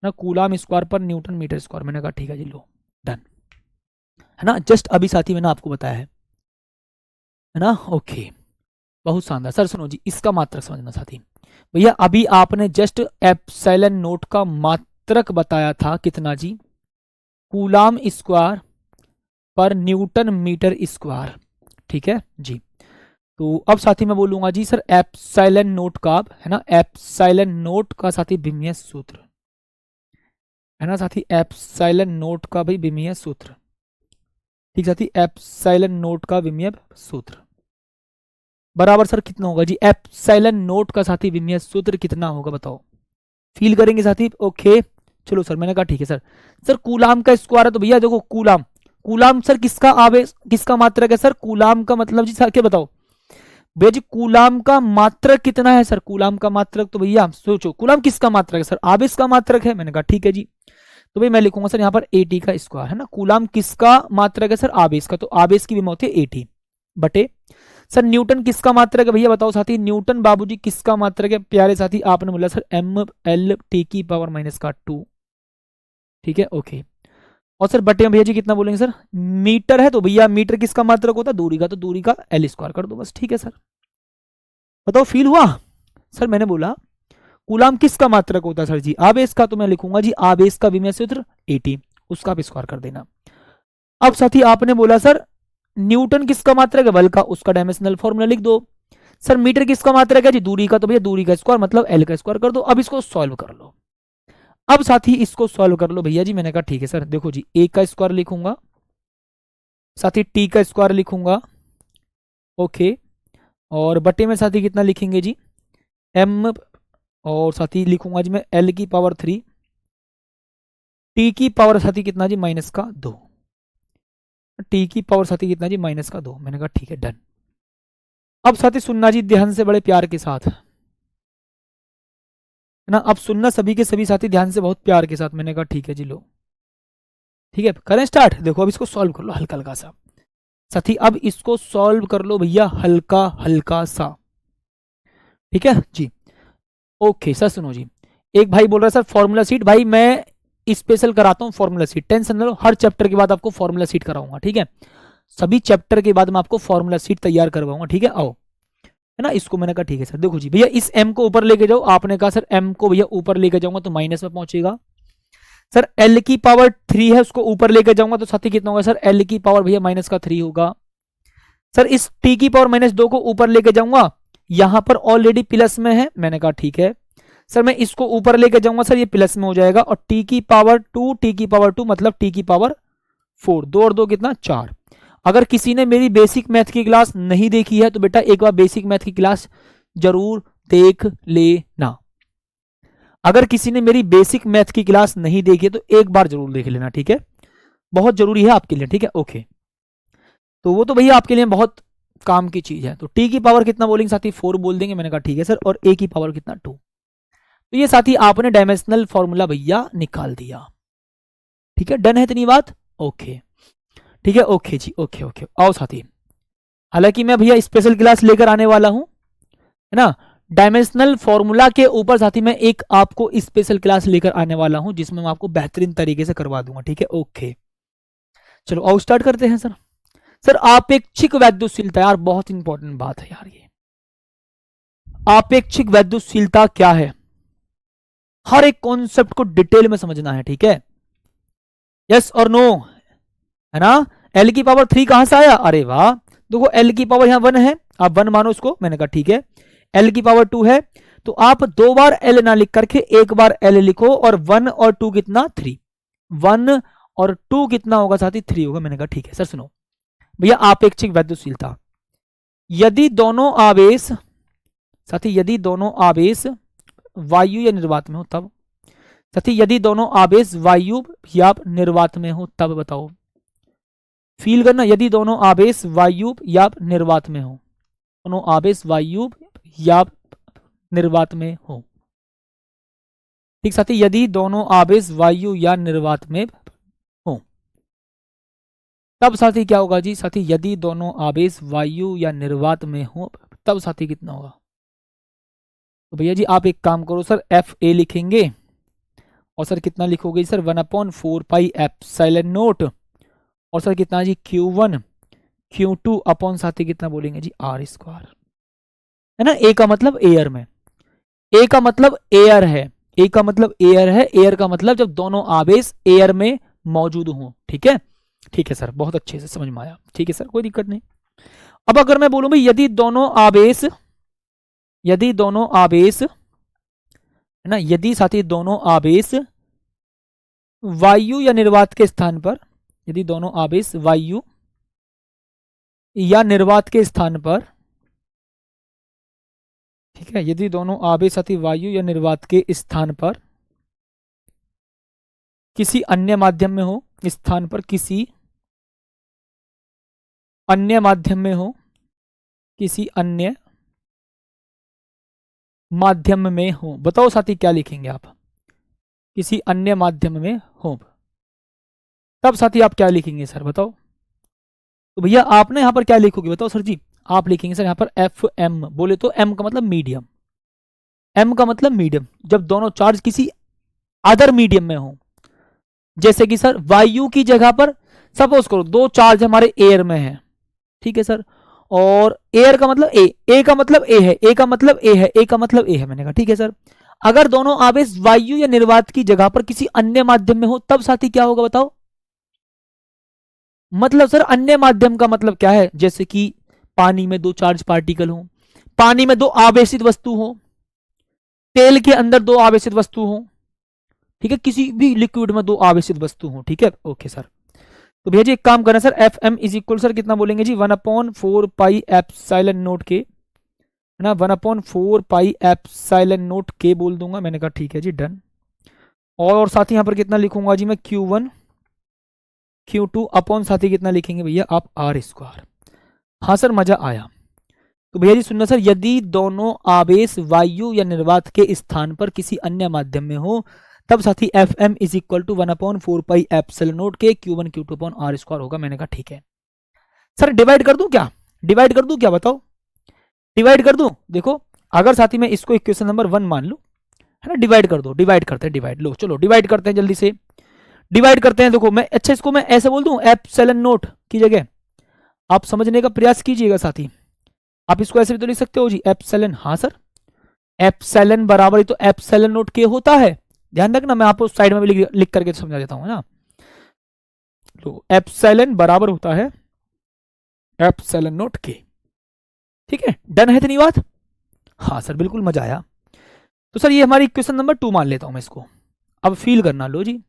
ना, coulomb square per newton metre square. मैंने कहा ठीक है जी, लो डन, है ना। जस्ट अभी साथी मैंने आपको बताया है ना। ओके, बहुत शानदार। सर सुनो जी, इसका मात्रक समझना साथी। भैया अभी आपने जस्ट एप्सिलॉन नोट का मात्रक बताया था कितना जी, coulomb square per newton metre square. ठीक है जी। तो अब साथी मैं बोलूंगा जी सर एप्सिलॉन नोट का, है ना, एप्सिलॉन नोट का साथी विमीय सूत्र, है ना साथी, एप्सिलॉन नोट का भाई विमीय सूत्र। ठीक साथी, एप्सिलॉन नोट का विमीय सूत्र बराबर सर कितना होगा जी, एप्सिलॉन नोट का साथी विमीय सूत्र कितना होगा बताओ। फील करेंगे साथी। ओके चलो सर, मैंने कहा ठीक है सर। सर कूलाम का स्क्वायर है तो भैया देखो कूलाम, कूलाम सर किसका आवेश, किसका मात्रक है सर, कूलाम का मतलब जी सर क्या बताओ भैया जी, कूलाम का मात्रक कितना है सर, कूलाम का मात्रक। तो भैया सोचो कूलाम किसका मात्रक है सर, आवेश का मात्रक है। मैंने कहा ठीक है जी। तो भाई मैं लिखूंगा सर यहाँ पर एटी का स्क्वायर, है ना। कूलाम किसका मात्रक है सर, आवेश का, तो आवेश की विमा होती है एटी बटे। सर न्यूटन किसका मात्रक है भैया बताओ साथी, न्यूटन बाबूजी किसका मात्रक है प्यारे साथी, आपने बोला सर एम एल टी की पावर माइनस का 2। ठीक है ओके। और सर बटे में भैया जी कितना बोलेंगे सर, मीटर है तो भैया मीटर किसका मात्रक होता है, दूरी का, तो दूरी का एल स्क्वायर कर दो बस। ठीक है सर, बताओ फील हुआ। सर मैंने बोला कूलाम किसका मात्रक होता है सर जी, आवेश का, तो मैं लिखूंगा जी आवेश का विमीय सूत्र 80, उसका आप स्क्वायर कर देना। अब साथी आपने बोला सर न्यूटन किसका मात्रक है, बल का, उसका डायमेंशनल फॉर्मूला लिख दो। सर मीटर किसका मात्रक है जी, दूरी का, तो भैया दूरी का स्क्वायर मतलब एल का स्क्वायर कर दो। अब इसको सॉल्व कर लो। अब साथी इसको सॉल्व कर लो भैया जी। मैंने कहा ठीक है सर, देखो जी ए का स्क्वायर लिखूंगा, साथी टी का स्क्वायर लिखूंगा, ओके, और बटे में साथी कितना लिखेंगे जी, एम, और साथी लिखूंगा जी मैं एल की पावर 3, टी की पावर साथी कितना जी माइनस का 2, टी की पावर साथी कितना जी माइनस का 2। मैंने कहा ठीक है डन। अब साथी सुनना जी ध्यान से, बड़े प्यार के साथ, है ना। अब सुनना सभी के सभी साथी ध्यान से, बहुत प्यार के साथ। मैंने कहा ठीक है जी, लो ठीक है करें स्टार्ट। देखो अब इसको सॉल्व कर लो हल्का हल्का सा साथी, अब इसको सॉल्व कर लो भैया हल्का हल्का सा। ठीक है जी। ओके सर सुनो जी, एक भाई बोल रहा है सर फॉर्मूला सीट, भाई मैं स्पेशल कराता हूँ फॉर्मूला सीट, टेंशन न लो, हर चैप्टर के बाद आपको फॉर्मूला सीट कराऊंगा। ठीक है, सभी चैप्टर के बाद मैं आपको फॉर्मूला सीट तैयार करवाऊंगा। ठीक है आओ, है ना। इसको मैंने कहा ठीक है सर, देखो जी भैया इस m को ऊपर लेके जाओ, आपने कहा सर m को भैया ऊपर लेके जाऊंगा तो माइनस में पहुंचेगा। सर l की पावर 3 है, उसको ऊपर लेके जाऊंगा तो साथी कितना होगा सर, l की पावर भैया माइनस का 3 होगा। सर इस t की पावर -2 को ऊपर लेके जाऊंगा, यहां पर ऑलरेडी प्लस में है। मैंने कहा ठीक है सर मैं इसको ऊपर लेके जाऊंगा सर, ये प्लस में हो जाएगा, और टी की पावर 2 मतलब टी की पावर 4, 2 और 2 कितना 4। अगर किसी ने मेरी बेसिक मैथ की क्लास नहीं देखी है तो बेटा एक बार बेसिक मैथ की क्लास जरूर देख लेना। अगर किसी ने मेरी बेसिक मैथ की क्लास नहीं देखी है तो एक बार जरूर देख लेना, ठीक है, बहुत जरूरी है आपके लिए, ठीक है, ओके। तो वो तो भैया आपके लिए बहुत काम की चीज है। तो टी की पावर कितना बोलेंगे साथी, 4 बोल देंगे, मैंने कहा ठीक है सर, और ए की पावर कितना 2। तो ये साथी आपने डायमेंशनल फॉर्मूला भैया निकाल दिया, ठीक है, डन है इतनी बात, ओके, ठीक है, ओके जी, ओके ओके। आओ साथी, हालांकि मैं भैया स्पेशल क्लास लेकर आने वाला हूं, है ना, डायमेंशनल फॉर्मूला के ऊपर साथी मैं एक आपको स्पेशल क्लास लेकर आने वाला हूं जिसमें मैं आपको बेहतरीन तरीके से करवा दूंगा, ठीक है, ओके। चलो आओ स्टार्ट करते हैं सर। सर आपेक्षिक वैद्युशीलता, यार बहुत इंपॉर्टेंट बात है यार ये। आपेक्षिक वैद्युशीलता क्या है, हर एक कॉन्सेप्ट को डिटेल में समझना है, ठीक है, यस और नो, है ना। एल की पावर 3 कहां से आया, अरे वाह, देखो एल की पावर यहां 1 है, आप 1 मानो इसको, मैंने कहा ठीक है। एल की पावर 2 है, तो आप 2 बार एल ना लिख करके 1 बार एल लिखो, और 1 और 2 कितना 3, 1 और 2 कितना होगा साथी 3 होगा, मैंने कहा ठीक है। सर सुनो भैया, आपेक्षिक वैद्युशीलता, यदि दोनों आवेश साथी, यदि दोनों आवेश वायु या निर्वात में हो तब, साथी यदि दोनों आवेश वायु या निर्वात में हो तब, बताओ, फील करना, यदि दोनों आवेश वायु या निर्वात में हो, दोनों आवेश वायु या निर्वात में हो, ठीक साथी, यदि दोनों आवेश वायु या निर्वात में हो तब साथी क्या होगा जी, साथी यदि दोनों आवेश वायु या निर्वात में हो तब साथी कितना होगा। तो भैया जी आप एक काम करो सर, एफ ए लिखेंगे, और सर कितना लिखोगे सर, 1/4 पाई एप्सिलॉन नॉट, और सर कितना जी Q1 Q2 अपॉन साथी कितना बोलेंगे जी R स्क्वायर, है ना। ए का मतलब एयर में, ए का मतलब एयर है, ए का मतलब एयर है, एयर का मतलब जब दोनों आवेश एयर में मौजूद हों, ठीक है, ठीक है सर, बहुत अच्छे से समझ में आया, ठीक है सर, कोई दिक्कत नहीं। अब अगर मैं बोलूं भाई यदि दोनों आवेश, यदि दोनों आवेश, है ना, यदि साथी दोनों आवेश वायु या निर्वात के स्थान पर, यदि दोनों आवेश वायु या निर्वात के स्थान पर, ठीक है, यदि दोनों आवेश साथी वायु या निर्वात के स्थान पर किसी अन्य माध्यम में हो, स्थान पर किसी अन्य माध्यम में हो, किसी अन्य माध्यम में हो, बताओ साथी क्या लिखेंगे आप, किसी अन्य माध्यम में हो तब साथी आप क्या लिखेंगे सर, बताओ। तो भैया आपने यहां पर क्या लिखोगे, बताओ सर जी, आप लिखेंगे सर यहां पर एफ एम, बोले तो एम का मतलब मीडियम, एम का मतलब मीडियम, जब दोनों चार्ज किसी अदर मीडियम में हो, जैसे कि सर वायु की जगह पर सपोज करो 2 चार्ज हमारे एयर में है, ठीक है सर, और एयर का मतलब ए का मतलब ए है, ए का मतलब ए है, ए का मतलब ए है, मैंने कहा ठीक है सर। अगर दोनों आवेश वायु या निर्वात की जगह पर किसी अन्य माध्यम में हो तब साथी क्या होगा, बताओ। मतलब सर अन्य माध्यम का मतलब क्या है, जैसे कि पानी में 2 चार्ज पार्टिकल हो, पानी में 2 आवेशित वस्तु हो, तेल के अंदर 2 आवेशित वस्तु हो, ठीक है, किसी भी लिक्विड में 2 आवेशित वस्तु हो, ठीक है, ओके सर। तो भैया जी एक काम करना sir, F M is equal sir कितना बोलेंगे जी, 1/4 पाई एप्सिलॉन नॉट के, है ना, 1/4 पाई एप्सिलॉन नॉट के बोल दूंगा, मैंने कहा ठीक है जी, डन। और साथ ही यहां पर कितना लिखूंगा जी मैं, Q1 Q2 अपॉन साथी कितना लिखेंगे भैया आप, R स्क्वायर। हाँ सर मजा आया। तो भैया जी सुनना सर, यदि दोनों आवेश वायु या निर्वात के स्थान पर किसी अन्य माध्यम में हो तब साथी F M is equal to 1/4 pi epsilon naught के Q1 Q2 upon R square होगा, मैंने कहा ठीक है सर। डिवाइड कर दूं क्या, डिवाइड कर दूं क्या, बताओ, डिवाइड कर दूं। देखो अगर साथी मैं इसको इक्वेशन नंबर 1 मान लूं, है ना, डिवाइड कर दो, डिवाइड करते हैं, डिवाइड लो, चलो डिवाइड करते हैं जल्दी से, डिवाइड करते हैं। देखो मैं अच्छा इसको मैं ऐसे बोल दूं, एप्सिलॉन नॉट की जगह आप समझने का प्रयास कीजिएगा साथी, आप इसको ऐसे भी तो लिख सकते हो जी, एप्सिलॉन, हाँ सर, एप्सिलॉन बराबर ही तो एप्सिलॉन नॉट के होता है, ध्यान रखना, मैं आपको साइड में भी लिख करके समझा देता हूं ना। तो एप्सिलॉन बराबर होता है एप्सिलॉन नॉट के, ठीक है, डन है इतनी बात। हाँ सर बिल्कुल मजा आया। तो सर ये हमारी इक्वेशन नंबर 2 मान लेता हूं मैं इसको। अब फील करना, लो जी,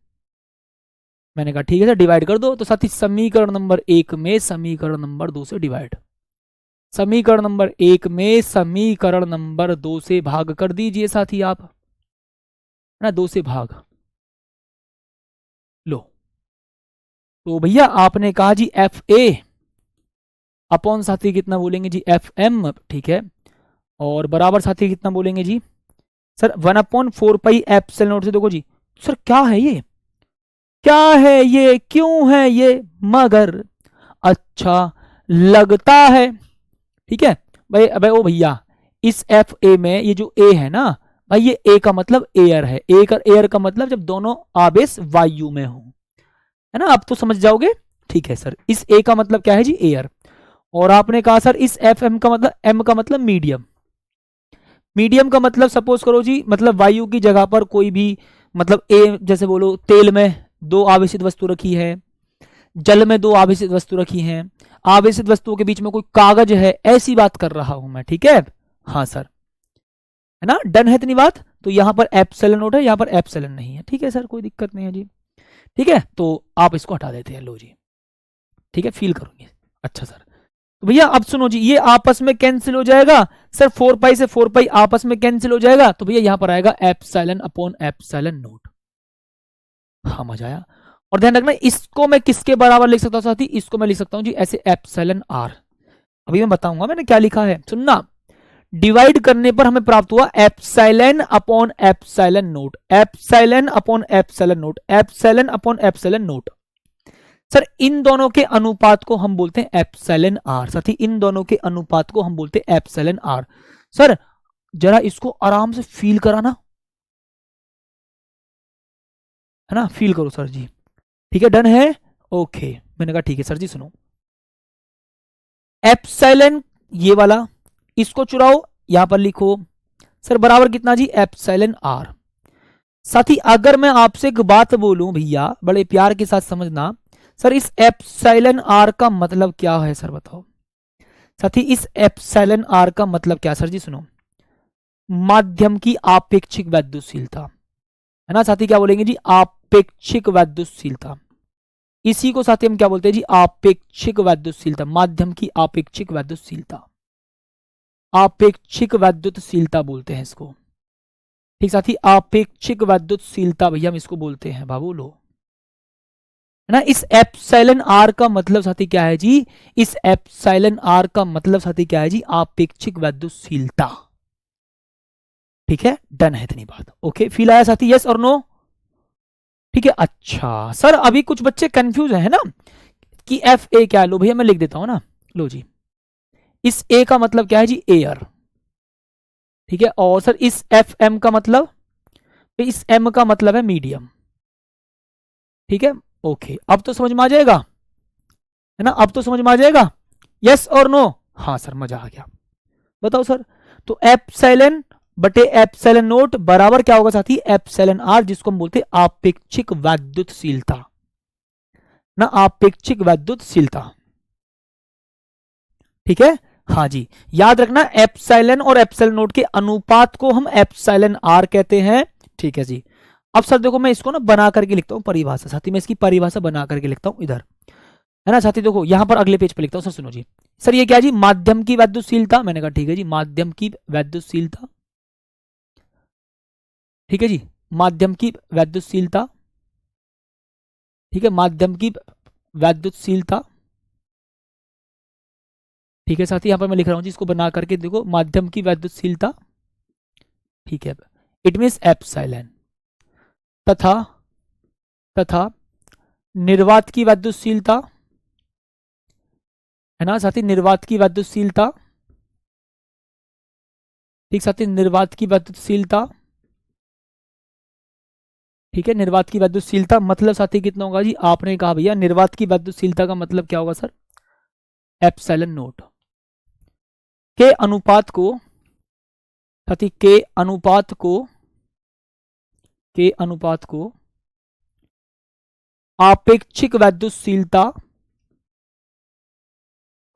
मैंने कहा ठीक है सर डिवाइड कर दो। तो साथी समीकरण नंबर 1 में समीकरण नंबर 2 से डिवाइड, समीकरण नंबर 1 में समीकरण नंबर 2 से भाग कर दीजिए साथी आप, है ना, 2 से भाग लो। तो भैया आपने कहा जी एफ ए अपॉन साथी कितना बोलेंगे जी एफ एम, ठीक है, और बराबर साथी कितना बोलेंगे जी सर 1/4 पाई एप्सिलॉन नॉट से। देखो जी सर क्या है ये, क्या है ये, क्यों है ये, मगर अच्छा लगता है, ठीक है भाई। अबे ओ भैया इस एफ ए में ये जो ए है ना भाई, ये ए का मतलब एयर है, ए का एयर का मतलब जब दोनों आवेश वायु में हो, है ना, आप तो समझ जाओगे। ठीक है सर, इस ए का मतलब क्या है जी एयर, और आपने कहा सर इस एफ एम का मतलब, एम का मतलब मीडियम, मीडियम का मतलब सपोज करो जी मतलब वायु की जगह पर कोई भी मतलब ए, जैसे बोलो तेल में 2 आवेशित वस्तु रखी है, जल में 2 आवेशित वस्तु रखी हैं, आवेशित वस्तुओं के बीच में कोई कागज है, ऐसी बात कर रहा हूं मैं, ठीक है। हाँ सर, है ना, डन है इतनी बात। तो यहां पर एप्सिलॉन नोट है, यहां पर एप्सिलॉन नहीं है, ठीक है सर, कोई दिक्कत नहीं है जी। ठीक है, तो आप इसको हटा देते हैं, लो जी, ठीक है, फील करोगे। अच्छा सर, तो भैया अब सुनो जी, ये आपस में कैंसिल हो जाएगा सर, 4 पाई से 4 पाई आपस में कैंसिल हो जाएगा, तो भैया यहां पर आएगा एप्सिलॉन अपॉन एप्सिलॉन नोट। हाँ मजा आया। और ध्यान रखना इसको मैं किसके बराबर लिख सकता हूँ साथी, इसको मैं लिख सकता हूँ जी ऐसे एप्सिलॉन आर। अभी मैं बताऊंगा मैंने क्या लिखा है, सुनना। डिवाइड करने पर हमें प्राप्त हुआ epsilon upon epsilon naught, epsilon upon epsilon naught, epsilon upon epsilon naught. Sir इन दोनों के अनुपात को हम बोलते हैं एप्सिलॉन आर, साथी इन दोनों के अनुपात को हम बोलते हैं एप्सिलॉन आर। सर जरा इसको आराम से फील कराना, है ना, फील करो सर जी। ठीक है, डन है, ओके। मैंने कहा ठीक है सर जी, सुनो एप्सिलॉन ये वाला, इसको चुराओ यहां पर लिखो सर बराबर कितना जी एप्सिलॉन आर। साथी अगर मैं आपसे एक बात बोलूं भैया, बड़े प्यार के साथ समझना, सर इस एप्सिलॉन आर का मतलब क्या है सर बताओ। साथी इस एप्सिलॉन आर का मतलब क्या सर जी, सुनो, माध्यम की आपेक्षिक वैद्युतशीलता, है ना साथी, क्या बोलेंगे जी आपेक्षिक वैद्युतशीलता। इसी को साथी हम क्या बोलते हैं जी आपेक्षिक वैद्युतशीलता, माध्यम की आपेक्षिक वैद्युतशीलता, आपेक्षिक वैद्युतशीलता बोलते हैं इसको। ठीक साथी, आपेक्षिक वैद्युतशीलता भैया हम इसको बोलते हैं बाबू लो, है ना। इस एप्सिलॉन आर का मतलब साथी क्या है जी, इस एप्सिलॉन आर का मतलब साथी क्या है जी आपेक्षिक वैद्युतशीलता। ठीक है, डन है इतनी बात, ओके, फील आया साथी, यस और नो। ठीक है, अच्छा सर अभी कुछ बच्चे कंफ्यूज है ना कि एफ ए क्या है, लो भैया मैं लिख देता हूं ना, लो जी, इस ए का मतलब क्या है जी एयर, ठीक है, और सर इस एफ एम का मतलब, इस एम का मतलब है मीडियम, ठीक है, ओके, अब तो समझ में आ जाएगा, है ना, अब तो समझ में आ जाएगा, यस और नो। हाँ सर मजा आ गया, बताओ सर। तो एप्सिलॉन बटे एप्सिलॉन नोट बराबर क्या होगा साथी एप्सिलॉन आर, जिसको हम बोलते हैं आपेक्षिक वैद्युतशीलता ना, आपेक्षिक वैद्युतशीलता, ठीक है। हाँ जी, याद रखना एप्सिलॉन और एप्सिलॉन नोट के अनुपात को हम एप्सिलॉन आर कहते हैं, ठीक है जी। अब सर देखो मैं इसको ना बना करके लिखता हूं परिभाषा, साथी मैं इसकी परिभाषा बना करके लिखता हूं इधर, है ना साथी, देखो यहां पर अगले पेज पर लिखता हूं, सर सुनो जी। सर ये क्या जी माध्यम की वैद्युतशीलता, मैंने कहा ठीक है जी माध्यम की वैद्युतशीलता, ठीक है जी, माध्यम की वैद्युतशीलता, ठीक है, माध्यम की वैद्युतशीलता, ठीक है साथी, यहां पर मैं लिख रहा हूं जी इसको बना करके, देखो माध्यम की वैद्युतशीलता, ठीक है, इट मीन्स एप्सिलॉन, तथा तथा निर्वात की वैद्युतशीलता, है ना साथी, निर्वात की वैद्युतशीलता, ठीक साथी, निर्वात की वैद्युतशीलता, ठीक है, निर्वात की वैद्युतशीलता मतलब साथी कितना होगा जी, आपने कहा भैया निर्वात की वैद्युतशीलता का मतलब क्या होगा सर एप्सिलॉन नोट के अनुपात को, साथी के अनुपात को, के अनुपात को आपेक्षिक वैद्युतशीलता,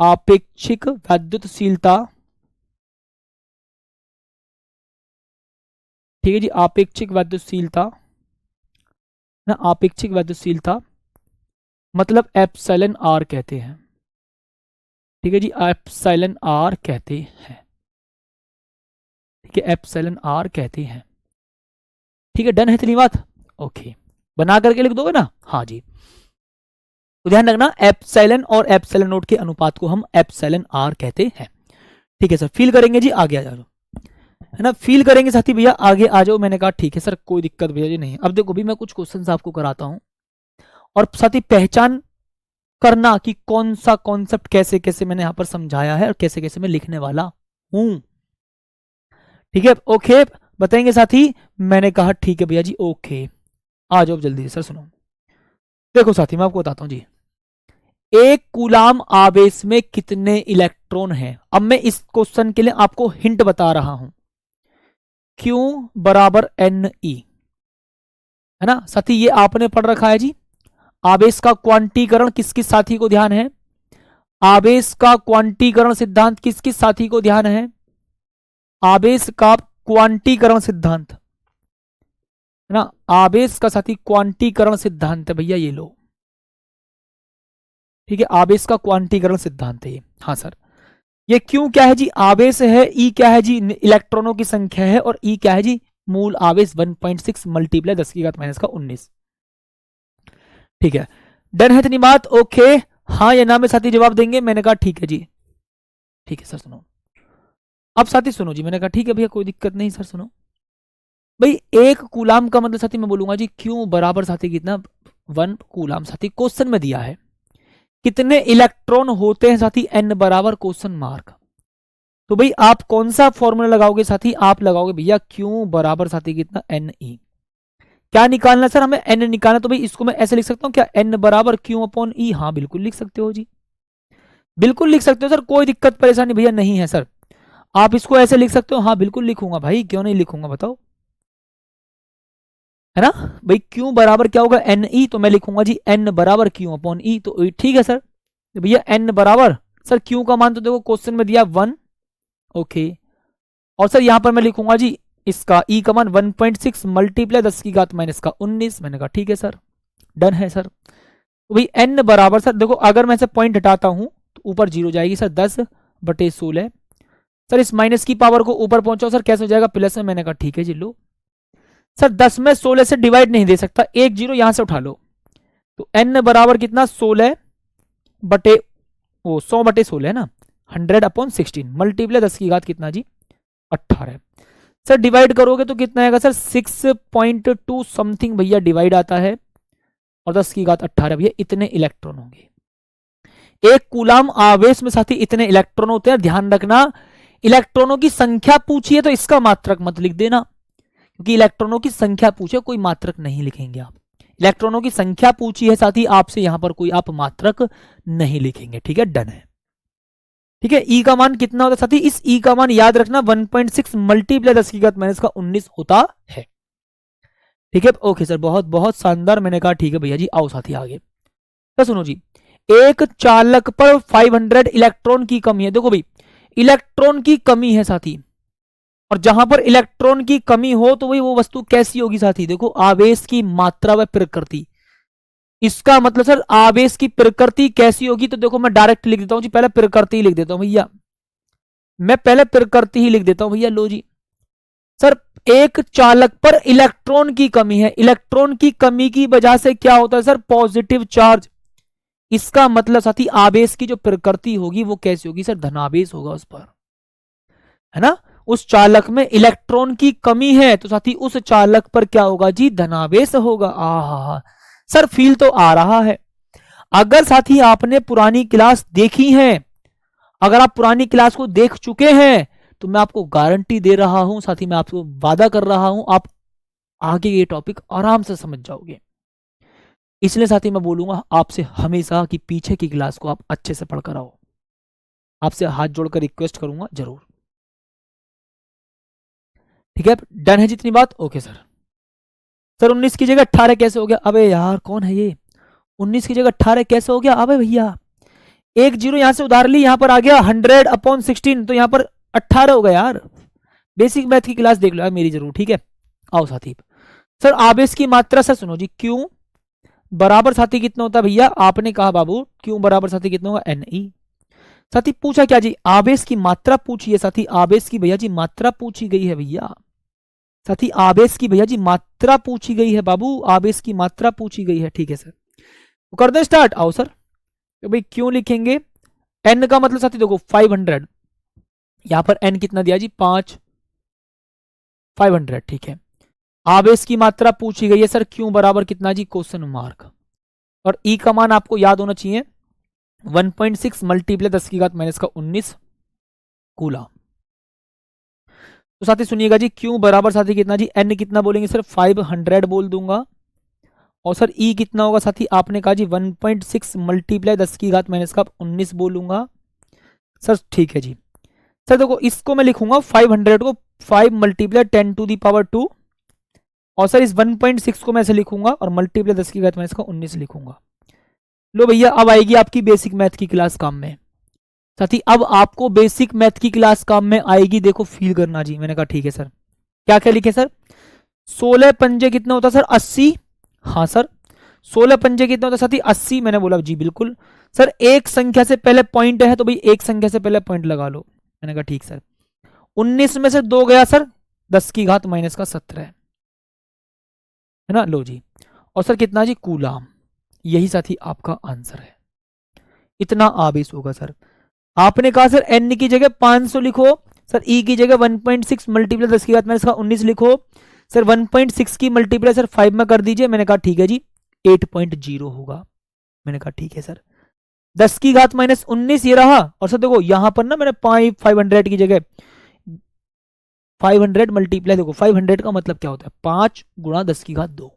आपेक्षिक वैद्युतशीलता ठीक है जी, आपेक्षिक वैद्युतशीलता ना, आपेक्षिक वैद्युतशीलता मतलब एप्सिलॉन आर कहते हैं। ठीक है जी, एप्सिलॉन आर कहते हैं। ठीक है, एप्सिलॉन आर कहते हैं। ठीक है, डन है इतनी बात। ओके, बना करके लिख दोगे ना? हाँ जी, तो ध्यान रखना एप्सिलॉन और एप्सिलॉन नोट के अनुपात को हम एप्सिलॉन आर कहते हैं। ठीक है सर, फील करेंगे जी, आगे आ जाओ, है ना, फील करेंगे साथी भैया, आगे आ जाओ। मैंने कहा ठीक है सर, कोई दिक्कत भैया जी नहीं है। अब देखो भी मैं कुछ क्वेश्चंस आपको कराता हूं और साथी पहचान करना कि कौन सा कॉन्सेप्ट कैसे कैसे मैंने यहां पर समझाया है और कैसे कैसे मैं लिखने वाला हूं। ठीक है, ओके बताएंगे साथी। मैंने कहा ठीक है भैया जी, ओके आ जाओ जल्दी सर। सुनो, देखो साथी मैं आपको बताता हूं जी, एक कूलाम आवेश में कितने इलेक्ट्रॉन हैं। अब मैं इस क्वेश्चन के लिए आपको हिंट बता रहा हूं, Q बराबर NE, है ना साथी, ये आपने पढ़ रखा है जी। आवेश का क्वांटीकरण किस किस साथी को ध्यान है? आवेश का क्वांटीकरण सिद्धांत किस किस साथी को ध्यान है? आवेश का क्वांटीकरण सिद्धांत, है ना, आवेश का साथी क्वांटीकरण सिद्धांत है भैया, ये लो। ठीक है, आवेश का क्वांटीकरण सिद्धांत है ये। हाँ सर, ये क्यों क्या है जी? आवेश है, ई क्या है जी? इलेक्ट्रॉनों की संख्या है, और ई क्या है जी? मूल आवेश 1.6 मल्टीप्लाई 10 की घात माइनस का 19। ठीक है, डन है इतनी बात। ओके, हाँ या ना में साथी जवाब देंगे। मैंने कहा ठीक है जी। ठीक है सर, सुनो अब साथी, सुनो जी। मैंने कहा ठीक है भैया, कोई दिक्कत नहीं सर। सुनो भाई, एक कूलाम का मतलब साथी मैं बोलूंगा जी, क्यों बराबर साथी कितना? 1 कूलाम साथी क्वेश्चन में दिया है। कितने इलेक्ट्रॉन होते हैं साथी? n बराबर क्वेश्चन मार्क। तो भाई आप कौन सा फॉर्मूला लगाओगे साथी? आप लगाओगे भैया क्यू बराबर साथी कितना? NE। क्या निकालना सर? हमें n निकालना। तो भाई इसको मैं ऐसे लिख सकता हूँ क्या? n बराबर क्यू अपॉन ई। हाँ बिल्कुल लिख सकते हो जी, बिल्कुल लिख सकते हो सर, कोई दिक्कत परेशानी भैया नहीं है सर। आप इसको ऐसे लिख सकते हो। हाँ बिल्कुल लिखूंगा भाई, क्यों नहीं लिखूंगा बताओ, है ना भाई। क्यू बराबर क्या होगा? NE। तो मैं लिखूंगा जी n बराबर क्यू अपॉन ई। तो ठीक है सर। तो भैया n बराबर, सर क्यू का मान तो देखो क्वेश्चन में दिया 1। ओके, और सर यहां पर मैं लिखूंगा जी इसका ई का मान 1.6 मल्टीप्लाई 10 की घात माइनस का 19। मैंने कहा ठीक है सर, डन है सर। तो भाई n बराबर सर देखो, अगर मैं से पॉइंट हटाता हूं तो ऊपर जीरो जाएगी सर, 10/16। सर इस माइनस की पावर को ऊपर पहुंचाओ सर, कैसे हो जाएगा? प्लस में। मैंने कहा ठीक है जी, लो सर, 10 में 16 से डिवाइड नहीं दे सकता, एक जीरो यहां से उठा लो। तो n बराबर कितना? 16 बटे वो 100/16 है ना, 100/16 मल्टीप्लाई 10 की घात कितना जी? 18। सर डिवाइड करोगे तो कितना आएगा सर? 6.2 समथिंग भैया डिवाइड आता है, और 10 की घात 18 भैया, इतने इलेक्ट्रॉन होंगे। एक कूलाम आवेश में साथी इतने इलेक्ट्रॉन होते हैं। ध्यान रखना, इलेक्ट्रॉनों की संख्या पूछिए तो इसका मात्रक मत लिख देना, क्योंकि इलेक्ट्रॉनों की संख्या पूछे कोई मात्रक नहीं लिखेंगे आप। इलेक्ट्रॉनों की संख्या पूछी है साथी आपसे, यहां पर कोई आप मात्रक नहीं लिखेंगे। ठीक है, डन है। ठीक है, ई का मान कितना होता है साथी? इस ई का मान याद रखना 1.6 मल्टीप्लाई 10 की घात माइनस का 19 होता है। ठीक है, ओके सर, बहुत बहुत शानदार। मैंने कहा ठीक है भैया जी, आओ साथी आगे। तो सुनो जी, एक चालक पर 500 इलेक्ट्रॉन की कमी है। देखो भाई, इलेक्ट्रॉन की कमी है साथी, और जहां पर इलेक्ट्रॉन की कमी हो तो वही वो वस्तु कैसी होगी साथी? देखो, आवेश की मात्रा व प्रकृति। इसका मतलब सर आवेश की प्रकृति कैसी होगी? तो देखो मैं डायरेक्ट लिख देता हूं जी, पहले प्रकृति ही लिख देता हूं भैया, मैं पहले प्रकृति ही लिख देता हूं भैया। लो जी सर, एक चालक पर इलेक्ट्रॉन की कमी है। इलेक्ट्रॉन की कमी की वजह से क्या होता है सर? Positive charge. इसका मतलब साथी आवेश की जो प्रकृति होगी वो कैसी होगी सर? धनावेश होगा उस पर, है ना। उस चालक में इलेक्ट्रॉन की कमी है तो साथी उस चालक पर क्या होगा जी? धनावेश होगा। आहा सर, फील तो आ रहा है। अगर साथी आपने पुरानी क्लास देखी है, अगर आप पुरानी क्लास को देख चुके हैं, तो मैं आपको गारंटी दे रहा हूं साथी, मैं आपको वादा कर रहा हूं, आप आगे ये टॉपिक आराम से समझ जाओगे। इसलिए साथी मैं बोलूंगा आपसे हमेशा कि पीछे की क्लास को आप अच्छे से पढ़कर आओ। आपसे हाथ जोड़कर रिक्वेस्ट करूंगा जरूर। ठीक है, डन है जितनी बात। Okay sir. सर 19 की जगह 18 कैसे हो गया? अबे यार कौन है ये? 19 की जगह 18 कैसे हो गया? अबे भैया, एक जीरो यहां से उधार ली, यहां पर आ गया 100/16, तो यहां पर 18 हो गया यार। बेसिक मैथ की क्लास देख लो यार मेरी जरूर, ठीक है। आओ साथी, सर आवेश की मात्रा, सर सुनो जी, क्यू बराबर साथी कितना होता है भैया, आपने कहा बाबू क्यू बराबर साथी कितना होगा, एन ई। साथी पूछा क्या जी, आवेश की मात्रा पूछी है साथी, आवेश की भैया जी मात्रा पूछी गई है भैया, साथी आवेश की भैया जी मात्रा पूछी गई है बाबू, आवेश की मात्रा पूछी गई है। ठीक है सर, तो कर दे स्टार्ट। आओ सर, तो भाई क्यों लिखेंगे, एन का मतलब साथी देखो 500, यहां पर एन कितना दिया जी 5, 500। ठीक है, आवेश की मात्रा पूछी गई है सर, क्यों बराबर कितना जी, क्वेश्चन मार्क। और ई का मान आपको याद होना चाहिए 1.6 मल्टीप्लाई 10⁻⁻19 कूलम। तो साथी सुनिएगा जी, क्यू बराबर साथी कितना जी, एन कितना बोलेंगे सर 500 बोल दूंगा, और सर ई कितना होगा साथी, आपने कहा जी 1.6 मल्टीप्लाई 10⁻⁻19 बोलूंगा सर। ठीक है जी, सर देखो इसको मैं लिखूंगा 500 को 5 मल्टीप्लाई 10⁻², और सर इस 1.6 को मैं ऐसे लिखूंगा और मल्टीप्लाई 10⁻⁻19 लिखूंगा। लो भैया, अब आएगी आपकी बेसिक मैथ की क्लास काम में साथी, अब आपको बेसिक मैथ की क्लास काम में आएगी, देखो फील करना जी। मैंने कहा ठीक है सर, क्या क्या लिखे सर, 16 पंजे कितना होता सर 80, हाँ सर 16 पंजे कितना होता साथी 80, मैंने बोला जी बिल्कुल सर। एक संख्या से पहले पॉइंट है तो भाई एक संख्या से पहले पॉइंट लगा लो, मैंने कहा ठीक सर। 19 में से 2 गया सर 10⁻⁻17 है ना, लो जी। और सर कितना जी, कूलाम। यही साथी आपका आंसर है, इतना आवेश होगा सर। आपने कहा सर एन की जगह 500 लिखो सर, ई की जगह 1.6 मल्टीप्लाई 10⁻⁻19 लिखो सर, 1.6 की मल्टीप्लाई सर 5 में कर दीजिए, मैंने कहा ठीक है जी 8.0 होगा, मैंने कहा ठीक है सर। 10⁻⁻19 ये रहा, और सर देखो यहां पर ना मैंने 500 की जगह 500 मल्टीप्लाई, देखो 500 का मतलब क्या होता है 5 गुणा 10⁻2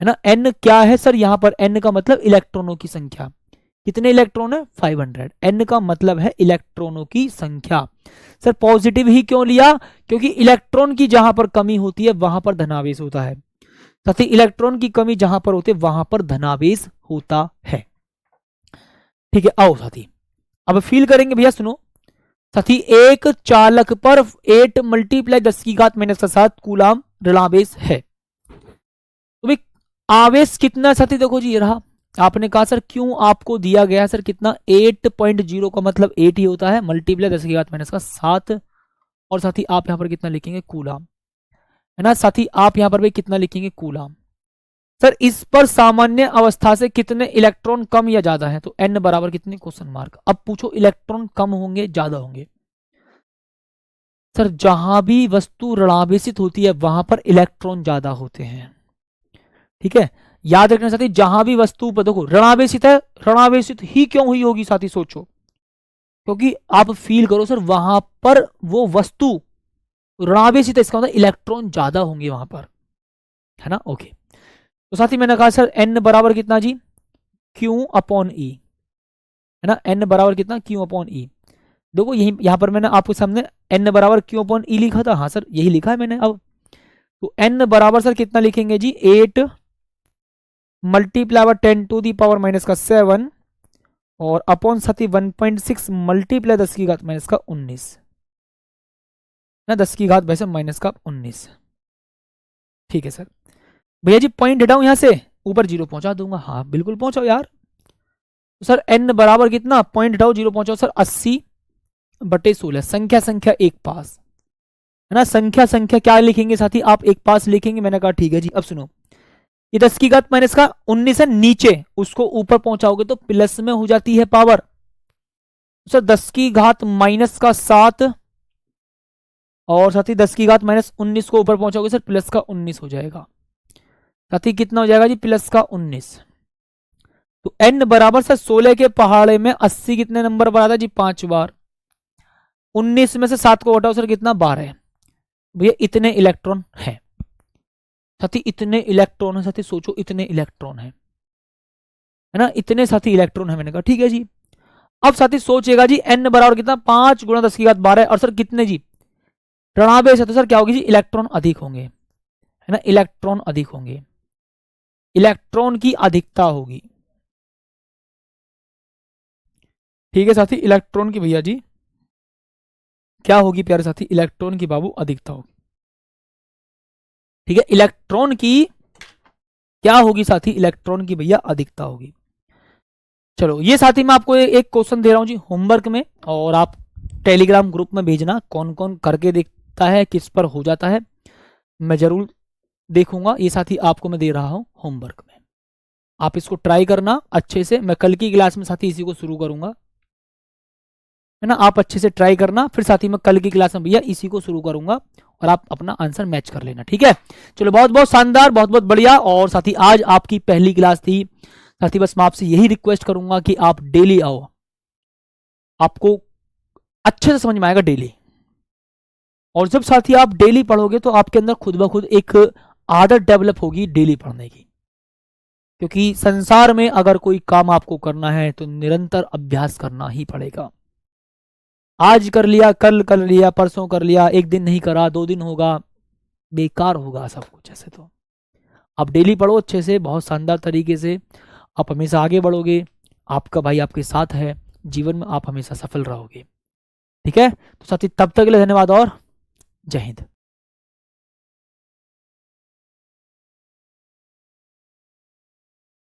है ना। एन क्या है सर, यहां पर एन का मतलब इलेक्ट्रॉनों की संख्या, कितने इलेक्ट्रॉन है 500, एन का मतलब है इलेक्ट्रॉनों की संख्या। सर पॉजिटिव ही क्यों लिया, क्योंकि इलेक्ट्रॉन की जहां पर कमी होती है वहां पर धनावेश होता है साथी, इलेक्ट्रॉन की कमी जहां पर होती है वहां पर धनावेश होता है। ठीक है, आओ साथी अब फील करेंगे भैया, सुनो साथी, एक चालक पर 8 मल्टीप्लाई 10⁻⁻7 कूलाम ऋणावेश है, तो भाई आवेश कितना साथी, देखो जी ये रहा। आपने कहा सर क्यों आपको दिया गया सर कितना 8.0 का मतलब 8 ही होता है, मल्टीप्लाई 10⁻⁻7, और साथी आप यहां पर कितना लिखेंगे कूलाम, है ना साथी, आप यहां पर भाई कितना लिखेंगे कूलाम। सर इस पर सामान्य अवस्था से कितने इलेक्ट्रॉन कम या ज्यादा है, तो एन बराबर कितने, क्वेश्चन मार्क। अब पूछो इलेक्ट्रॉन कम होंगे ज्यादा होंगे, सर जहां भी वस्तु ऋणावेशित होती है वहां पर इलेक्ट्रॉन ज्यादा होते हैं। ठीक है, याद रखना साथी, जहां भी वस्तु पर देखो ऋणावेशित है, ऋणावेशित ही क्यों हुई होगी साथी, सोचो, क्योंकि आप फील करो सर वहां पर वो वस्तु ऋणावेशित है, इसका मतलब इलेक्ट्रॉन ज्यादा होंगे वहां पर, है ना। ओके, तो साथी मैंने कहा सर एन बराबर कितना जी, क्यू अपॉन ई, है ना, एन बराबर कितना, क्यू अपॉन ई। देखो यही यहां पर मैंने आपके सामने एन बराबर क्यू अपॉन ई लिखा था, हाँ सर यही लिखा है मैंने। अब तो एन बराबर सर कितना लिखेंगे जी, 8 मल्टीप्लाई 10⁻⁻7, और अपॉन साथी 1.6 मल्टीप्लाई 10⁻⁻19, ना 10⁻⁻19। ठीक है सर, भैया जी पॉइंट हटाऊं यहां से, ऊपर 0 पहुंचा दूंगा, हाँ बिल्कुल पहुंचाओ यार। तो सर एन बराबर कितना, पॉइंट हटाओ 0 पहुंचाओ सर, 80/16, संख्या संख्या एक पास, है ना, संख्या संख्या क्या लिखेंगे साथी, आप एक पास लिखेंगे। मैंने कहा ठीक है जी। अब सुनो, ये 10⁻⁻19 है नीचे, उसको ऊपर पहुंचाओगे तो प्लस में हो जाती है पावर, सर 10⁻⁻7, और साथी 10⁻⁻19 को ऊपर पहुंचाओगे सर प्लस का 19 हो जाएगा साथी, कितना हो जाएगा जी प्लस का 19। तो एन बराबर सर 16 के पहाड़े में 80 कितने नंबर पर आता है जी, 5 बार। 19 में से 7 को हटाओ सर कितना, 12। भैया इतने इलेक्ट्रॉन हैं साथी, इतने इलेक्ट्रॉन है साथी, सोचो इतने इलेक्ट्रॉन है ना, इतने साथी इलेक्ट्रॉन है। मैंने कहा ठीक है जी। अब साथी सोचिएगा जी एन बराबर कितना, 5 गुणा 10⁻12, और सर कितने जी ऋणावेश है, तो सर क्या होगी जी, इलेक्ट्रॉन अधिक होंगे, है ना, इलेक्ट्रॉन अधिक होंगे, इलेक्ट्रॉन की अधिकता होगी। ठीक है साथी, इलेक्ट्रॉन की भैया जी क्या होगी प्यारे साथी, इलेक्ट्रॉन की बाबू अधिकता होगी। ठीक है, इलेक्ट्रॉन की क्या होगी साथी, इलेक्ट्रॉन की भैया अधिकता होगी। चलो ये साथी मैं आपको एक क्वेश्चन दे रहा हूं जी होमवर्क में, और आप टेलीग्राम ग्रुप में भेजना, कौन कौन करके देखता है, किस पर हो जाता है, मैं जरूर देखूंगा। ये साथी आपको मैं दे रहा हूं होमवर्क में, आप इसको ट्राई करना अच्छे से। मैं कल की क्लास में साथी इसी को शुरू करूंगा, है ना। आप अच्छे से ट्राई करना, फिर साथी मैं कल की क्लास में भैया इसी को शुरू करूंगा, और आप अपना आंसर मैच कर लेना, ठीक है। चलो बहुत बहुत शानदार, बहुत बहुत बढ़िया। और साथी आज आपकी पहली क्लास थी साथी, बस मैं आपसे यही रिक्वेस्ट करूंगा कि आप डेली आओ, आपको अच्छे से समझ में आएगा डेली। और जब साथी आप डेली पढ़ोगे तो आपके अंदर खुद ब खुद एक आदत डेवलप होगी डेली पढ़ने की, क्योंकि संसार में अगर कोई काम आपको करना है तो निरंतर अभ्यास करना ही पड़ेगा। आज कर लिया, कल कर लिया, परसों कर लिया, एक दिन नहीं करा, 2 दिन होगा, बेकार होगा सब कुछ। ऐसे तो आप डेली पढ़ो अच्छे से, बहुत शानदार तरीके से, आप हमेशा आगे बढ़ोगे। आपका भाई आपके साथ है, जीवन में आप हमेशा सफल रहोगे, ठीक है। तो साथी तब तक के लिए धन्यवाद और जय हिंद।